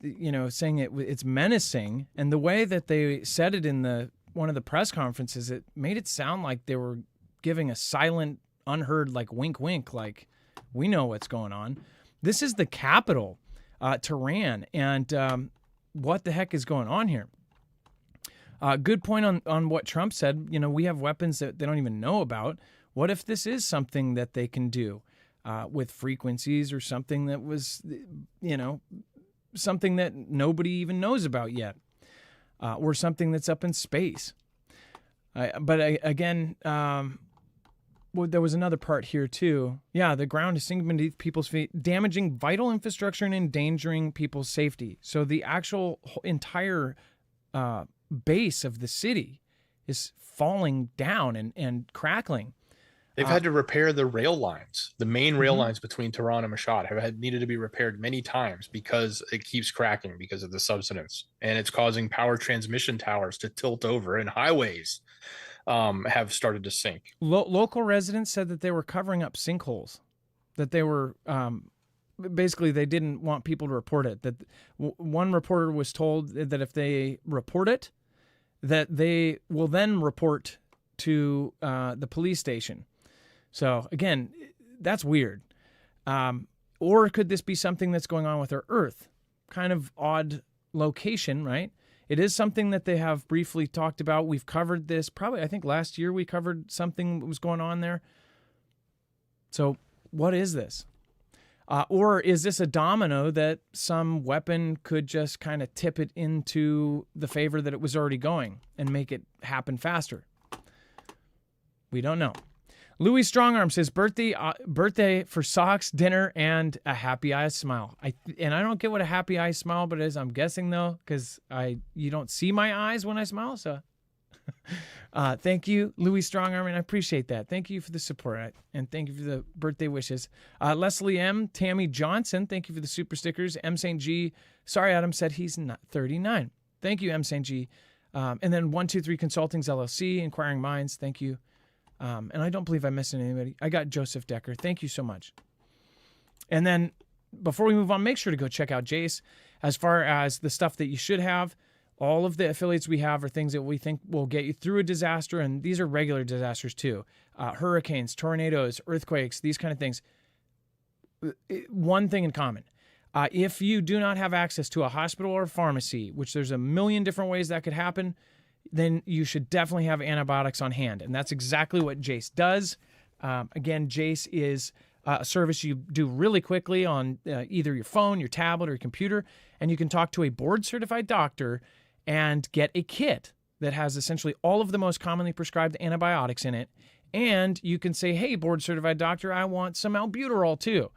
saying it's menacing, and the way that they said it in one of the press conferences, it made it sound like they were giving a silent, unheard, like wink, wink, like we know what's going on. This is the capital, Tehran, and what the heck is going on here? Good point on what Trump said. We have weapons that they don't even know about. What if this is something that they can do with frequencies, or something that was, something that nobody even knows about yet, or something that's up in space? Again, there was another part here too. Yeah, the ground is sinking beneath people's feet, damaging vital infrastructure and endangering people's safety. So the actual entire base of the city is falling down and crackling. They've had to repair the rail lines. The main rail Mm-hmm. lines between Tehran and Mashhad have needed to be repaired many times because it keeps cracking because of the subsidence, and it's causing power transmission towers to tilt over, and highways have started to sink. Local residents said that they were covering up sinkholes, that they were basically they didn't want people to report it. That one reporter was told that if they report it, that they will then report to the police station. So again, that's weird. Or could this be something that's going on with our Earth? Kind of odd location, right? It is something that they have briefly talked about. We've covered this probably, I think last year we covered something that was going on there. So what is this? Or is this a domino that some weapon could just kind of tip it into the favor that it was already going and make it happen faster? We don't know. Louis Strongarm says birthday for socks, dinner, and a happy eyes smile. I don't get what a happy eyes smile, but is. I'm guessing though, because you don't see my eyes when I smile. So thank you, Louis Strongarm, and I appreciate that. Thank you for the support, and thank you for the birthday wishes. Leslie M, Tammy Johnson, thank you for the super stickers. M St. G, sorry, Adam said he's not 39. Thank you, M St. G. And then 123 Consultings LLC, Inquiring Minds, thank you. And I don't believe I'm missing anybody. I got Joseph Decker. Thank you so much. And then before we move on, make sure to go check out Jace. As far as the stuff that you should have, all of the affiliates we have are things that we think will get you through a disaster. And these are regular disasters too. Hurricanes, tornadoes, earthquakes, these kind of things. One thing in common. If you do not have access to a hospital or a pharmacy, which there's a million different ways that could happen, then you should definitely have antibiotics on hand. And that's exactly what Jace does. Again, Jace is a service you do really quickly on either your phone, your tablet, or your computer. And you can talk to a board-certified doctor and get a kit that has essentially all of the most commonly prescribed antibiotics in it. And you can say, hey, board-certified doctor, I want some albuterol too.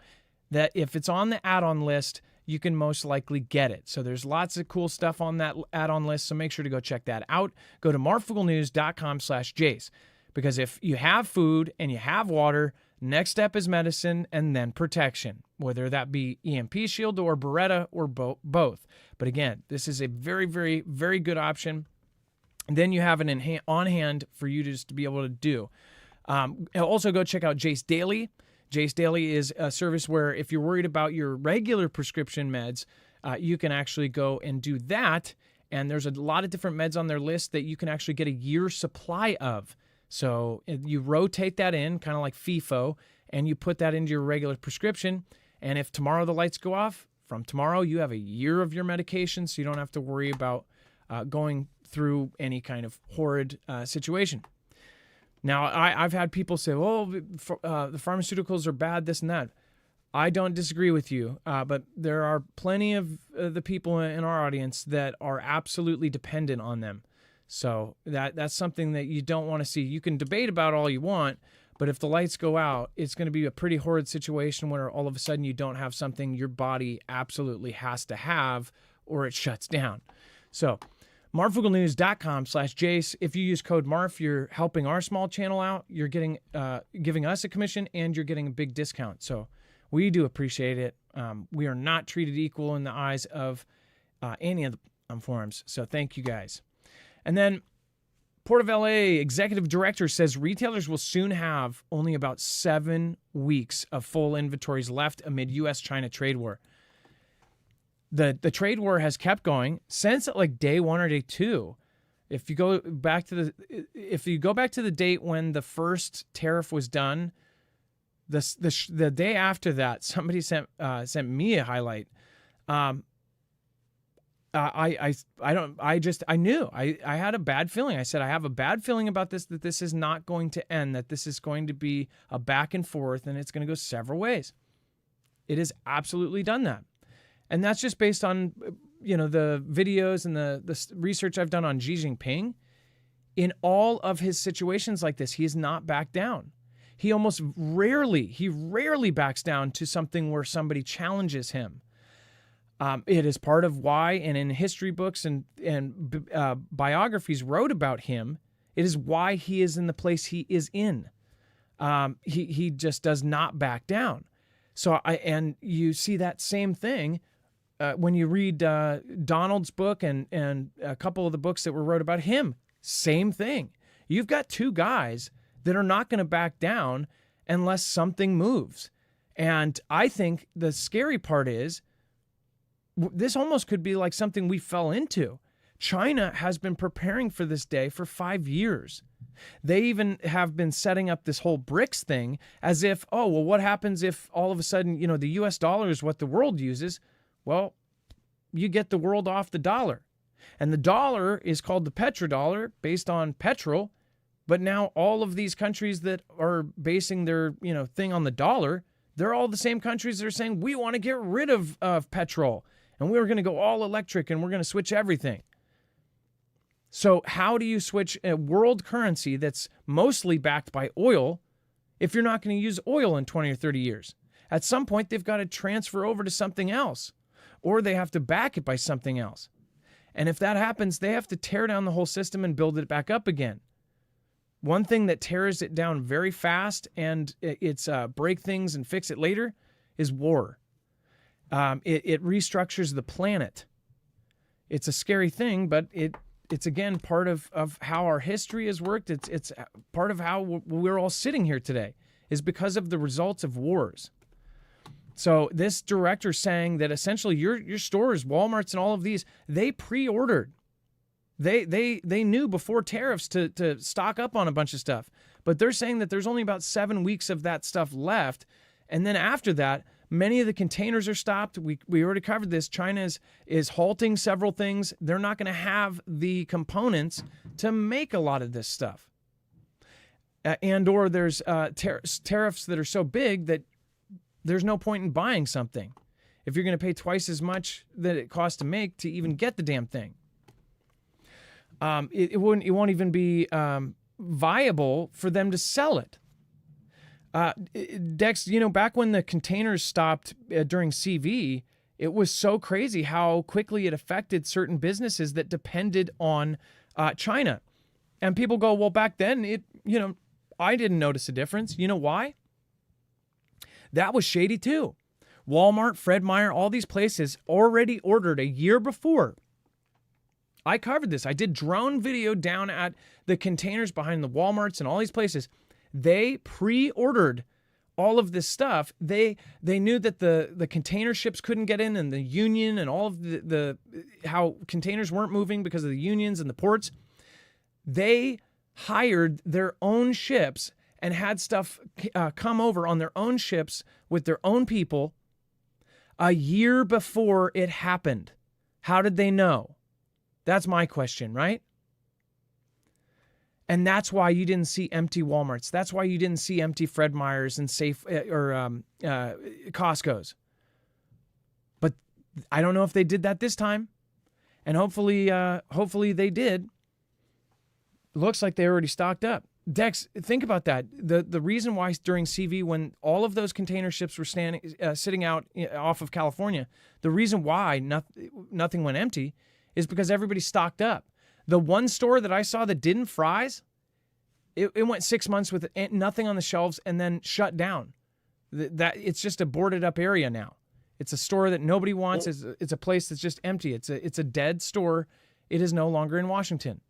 That if it's on the add-on list, you can most likely get it. So there's lots of cool stuff on that add-on list, so make sure to go check that out. Go to marfooglenews.com/Jace, because if you have food and you have water, next step is medicine and then protection, whether that be EMP shield or Beretta or both. But again, this is a very, very, very good option. And then you have it on hand for you just to be able to do. Also go check out Jace Daily. Jace Daily is a service where if you're worried about your regular prescription meds, you can actually go and do that. And there's a lot of different meds on their list that you can actually get a year's supply of. So you rotate that in, kind of like FIFO, and you put that into your regular prescription. And if tomorrow the lights go off, from tomorrow you have a year of your medication, so you don't have to worry about going through any kind of horrid situation. Now, I've had people say, oh, the pharmaceuticals are bad, this and that. I don't disagree with you, but there are plenty of the people in our audience that are absolutely dependent on them. So that's something that you don't want to see. You can debate about all you want, but if the lights go out, it's going to be a pretty horrid situation where all of a sudden you don't have something your body absolutely has to have, or it shuts down. So marfooglenews.com/Jace. If you use code MARF, you're helping our small channel out. You're getting giving us a commission, and you're getting a big discount. So we do appreciate it. We are not treated equal in the eyes of any of the forums. So thank you guys. And then Port of LA executive director says retailers will soon have only about 7 weeks of full inventories left amid U.S.-China trade war. The trade war has kept going since like day 1 or day 2. If you go back to the date when the first tariff was done, the day after that, somebody sent me a highlight. I knew. I had a bad feeling. I said, I have a bad feeling about this, that this is not going to end, that this is going to be a back and forth, and it's going to go several ways. It has absolutely done that. And that's just based on, the videos and the research I've done on Xi Jinping. In all of his situations like this, he has not backed down. He rarely backs down to something where somebody challenges him. It is part of why, and in history books and biographies wrote about him, it is why he is in the place he is in. He just does not back down. So and you see that same thing when you read Donald's book and a couple of the books that were wrote about him. Same thing. You've got two guys that are not going to back down unless something moves. And I think the scary part is, this almost could be like something we fell into. China has been preparing for this day for 5 years. They even have been setting up this whole BRICS thing as if, what happens if all of a sudden, the US dollar is what the world uses? Well, you get the world off the dollar. And the dollar is called the petrodollar based on petrol. But now all of these countries that are basing their, thing on the dollar, they're all the same countries that are saying, we want to get rid of petrol. And we're going to go all electric and we're going to switch everything. So how do you switch a world currency that's mostly backed by oil if you're not going to use oil in 20 or 30 years? At some point, they've got to transfer over to something else, or they have to back it by something else. And if that happens, they have to tear down the whole system and build it back up again. One thing that tears it down very fast and it's break things and fix it later is war. It restructures the planet. It's a scary thing, but it's again part of how our history has worked. It's part of how we're all sitting here today is because of the results of wars. So this director saying that essentially your stores, Walmarts and all of these, they pre-ordered. They knew before tariffs to stock up on a bunch of stuff. But they're saying that there's only about 7 weeks of that stuff left. And then after that, many of the containers are stopped. We already covered this. China is halting several things. They're not going to have the components to make a lot of this stuff. Or there's tariffs that are so big that there's no point in buying something if you're going to pay twice as much that it costs to make to even get the damn thing. It won't even be viable for them to sell it. Dex, back when the containers stopped during CV, it was so crazy how quickly it affected certain businesses that depended on China. And people go, well, back then, I didn't notice a difference. You know why? That was shady too. Walmart, Fred Meyer, all these places already ordered a year before. I covered this. I did drone video down at the containers behind the Walmarts and all these places. They pre-ordered all of this stuff. They knew that the container ships couldn't get in, and the union and all of the how containers weren't moving because of the unions and the ports. They hired their own ships and had stuff come over on their own ships with their own people a year before it happened. How did they know? That's my question, right? And that's why you didn't see empty Walmarts. That's why you didn't see empty Fred Meyers and Costco's. But I don't know if they did that this time, and hopefully they did. looks like they already stocked up. Dex, think about that. The reason why during CV, when all of those container ships were sitting out off of California, the reason why nothing went empty is because everybody stocked up. The one store that I saw that didn't fries, it went 6 months with nothing on the shelves and then shut down. That it's just a boarded up area now. It's a store that nobody wants. It's a place that's just empty. It's a dead store. It is no longer in Washington.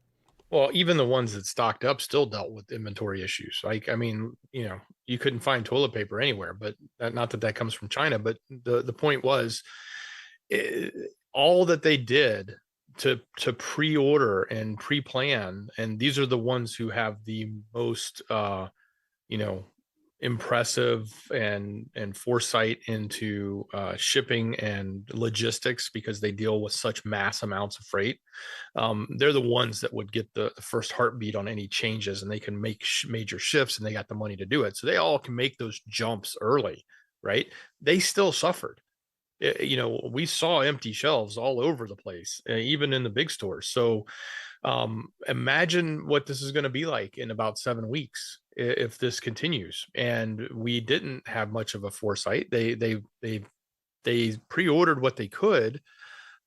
Well, even the ones that stocked up still dealt with inventory issues. Like, I mean, you couldn't find toilet paper anywhere, but not that comes from China. But the point was, all that they did to pre-order and pre-plan, and these are the ones who have the most, impressive and foresight into shipping and logistics, because they deal with such mass amounts of freight. They're the ones that would get the first heartbeat on any changes, and they can make major shifts, and they got the money to do it. So they all can make those jumps early, right? They still suffered. We saw empty shelves all over the place, even in the big stores. So imagine what this is going to be like in about 7 weeks if this continues. And we didn't have much of a foresight. They pre-ordered what they could,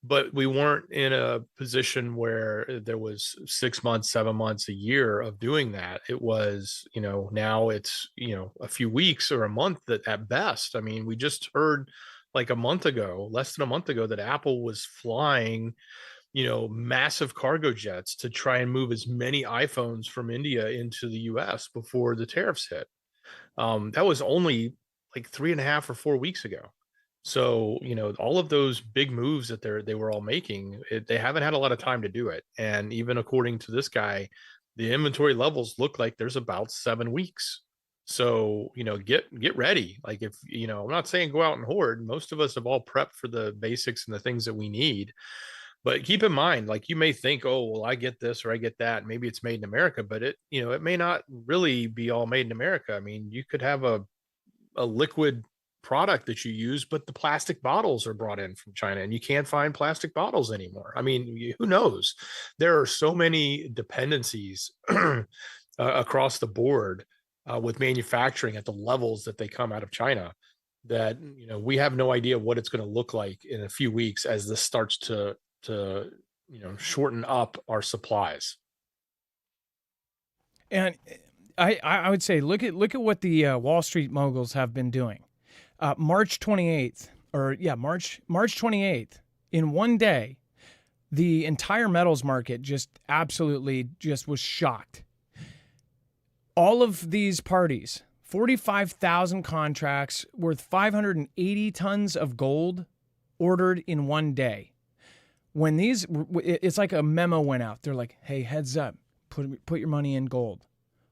but we weren't in a position where there was 6 months, 7 months, a year of doing that. It was, now it's, a few weeks or a month at best. I mean, we just heard like less than a month ago, that Apple was flying massive cargo jets to try and move as many iPhones from India into the US before the tariffs hit. That was only like 3.5 or 4 weeks ago. So, all of those big moves that they were all making, they haven't had a lot of time to do it. And even according to this guy, the inventory levels look like there's about 7 weeks. So, get ready. Like, if, I'm not saying go out and hoard. Most of us have all prepped for the basics and the things that we need. But keep in mind, like, you may think, oh, well, I get this or I get that. Maybe it's made in America, but it may not really be all made in America. I mean, you could have a liquid product that you use, but the plastic bottles are brought in from China, and you can't find plastic bottles anymore. I mean, who knows? There are so many dependencies across the board with manufacturing at the levels that they come out of China, that we have no idea what it's going to look like in a few weeks as this starts to shorten up our supplies. And I would say look at what the Wall Street moguls have been doing. March 28th, March 28th, in one day, the entire metals market just was shocked. All of these parties, 45,000 contracts worth 580 tons of gold ordered in one day. When it's like a memo went out. They're like, hey, heads up, put your money in gold.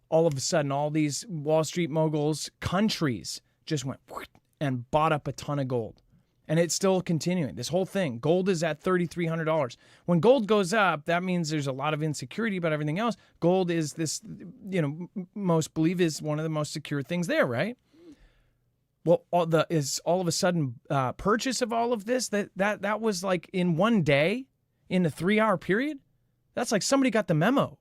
All of a sudden, all these Wall Street moguls, countries, just went and bought up a ton of gold. And it's still continuing. This whole thing, gold is at $3,300. When gold goes up, that means there's a lot of insecurity about everything else. Gold is this, most believe is one of the most secure things there, right? Well, all of a sudden purchase of all of this, that was like in one day, in a 3-hour period. That's like somebody got the memo.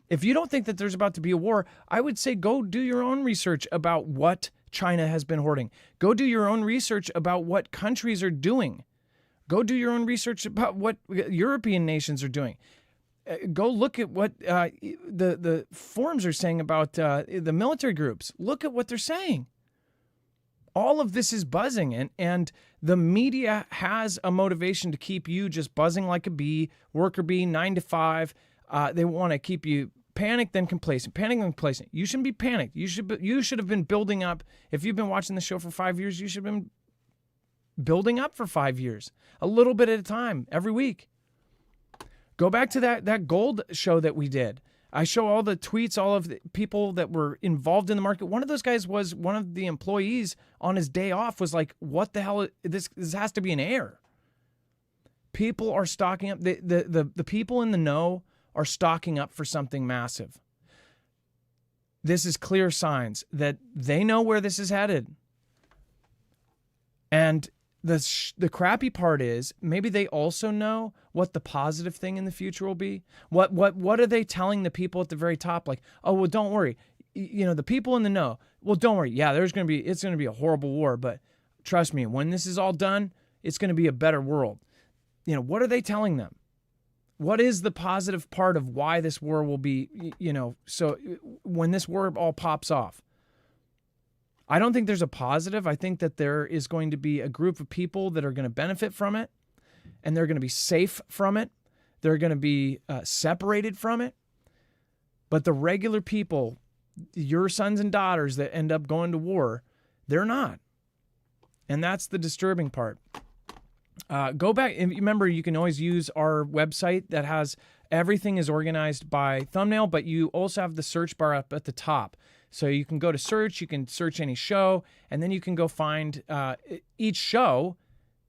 If you don't think that there's about to be a war, I would say go do your own research about what China has been hoarding. Go do your own research about what countries are doing. Go do your own research about what European nations are doing. Go look at what the forums are saying about the military groups. Look at what they're saying. All of this is buzzing, and the media has a motivation to keep you just buzzing like a bee, worker bee, 9 to 5. They want to keep you panicked then complacent, panicked then complacent. You shouldn't be panicked. You should have been building up. If you've been watching the show for 5 years, you should have been building up for 5 years, a little bit at a time, every week. Go back to that gold show that we did. I show all the tweets, all of the people that were involved in the market. One of those guys was one of the employees on his day off, was like, what the hell? This has to be an error. People are stocking up. The people in the know are stocking up for something massive. This is clear signs that they know where this is headed. And The crappy part is maybe they also know what the positive thing in the future will be. What are they telling the people at the very top? Like, oh, well, don't worry. The people in the know. Well, don't worry. Yeah, it's going to be a horrible war, but trust me, when this is all done, it's going to be a better world. What are they telling them? What is the positive part of why this war will be, so when this war all pops off? I don't think there's a positive. I think that there is going to be a group of people that are going to benefit from it, and they're going to be safe from it. They're going to be separated from it. But the regular people, your sons and daughters that end up going to war, they're not. And that's the disturbing part. Go back and remember, you can always use our website that has everything is organized by thumbnail, but you also have the search bar up at the top. So you can go to search, you can search any show, and then you can go find each show.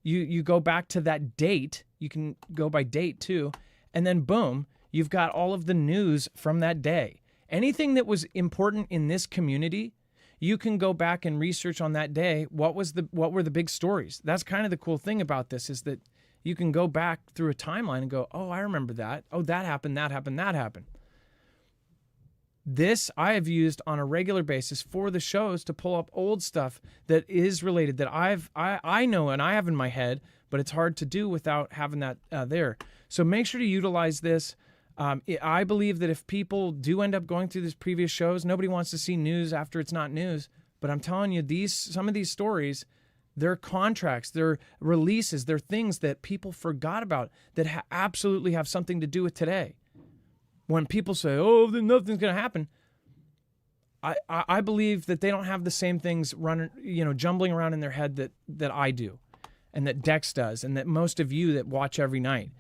You go back to that date. You can go by date too. And then boom, you've got all of the news from that day. Anything that was important in this community, you can go back and research on that day. What were the big stories? That's kind of the cool thing about this, is that you can go back through a timeline and go, oh, I remember that. Oh, that happened, that happened, that happened. This I have used on a regular basis for the shows to pull up old stuff that is related, that I know and I have in my head, but it's hard to do without having that there. So make sure to utilize this. I believe that if people do end up going through these previous shows, nobody wants to see news after it's not news. But I'm telling you, some of these stories, they're contracts, they're releases, they're things that people forgot about that absolutely have something to do with today. When people say, oh, then nothing's going to happen, I believe that they don't have the same things running, jumbling around in their head that I do, and that Dex does, and that most of you that watch every night.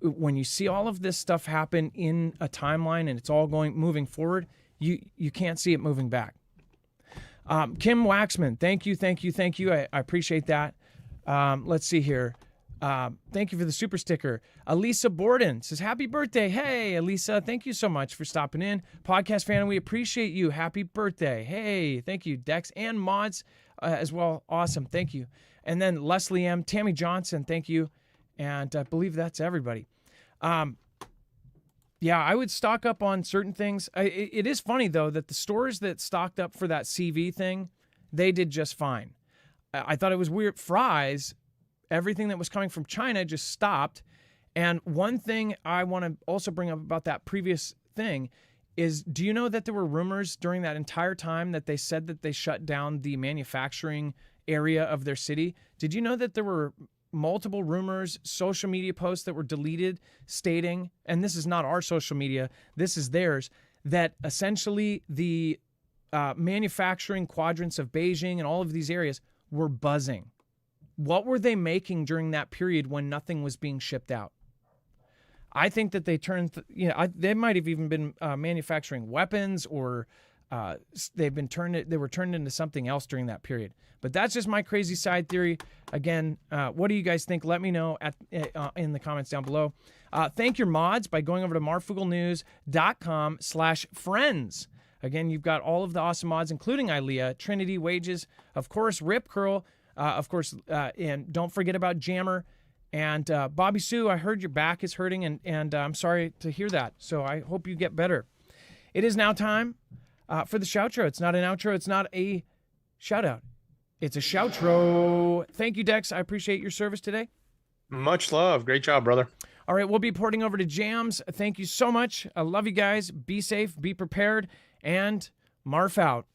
When you see all of this stuff happen in a timeline and it's all moving forward, you can't see it moving back. Kim Waxman, thank you. I appreciate that. Let's see here. Thank you for the super sticker. Elisa Borden says, happy birthday. Hey, Elisa, thank you so much for stopping in. Podcast fan, we appreciate you. Happy birthday. Hey, thank you, Dex and mods as well. Awesome. Thank you. And then Leslie M, Tammy Johnson, thank you. And I believe that's everybody. Yeah, I would stock up on certain things. It is funny, though, that the stores that stocked up for that CV thing, they did just fine. I thought it was weird. Fry's, everything that was coming from China just stopped. And one thing I want to also bring up about that previous thing is, do you know that there were rumors during that entire time that they said that they shut down the manufacturing area of their city? Did you know that there were multiple rumors, social media posts that were deleted stating, and this is not our social media, this is theirs, that essentially the manufacturing quadrants of Beijing and all of these areas were buzzing? What were they making during that period when nothing was being shipped out? I think that they they might have even been manufacturing weapons, or they were turned into something else during that period. But that's just my crazy side theory. Again, what do you guys think? Let me know in the comments down below. Thank your mods by going over to marfoogle.com/friends. Again, you've got all of the awesome mods, including Ilea, Trinity, Wages, of course, Rip Curl, of course, and don't forget about Jammer. And Bobby Sue, I heard your back is hurting, and I'm sorry to hear that. So I hope you get better. It is now time for the shoutro. It's not an outro. It's not a shout out. It's a shoutro. Thank you, Dex. I appreciate your service today. Much love. Great job, brother. All right, we'll be porting over to Jams. Thank you so much. I love you guys. Be safe, be prepared, and Marf out.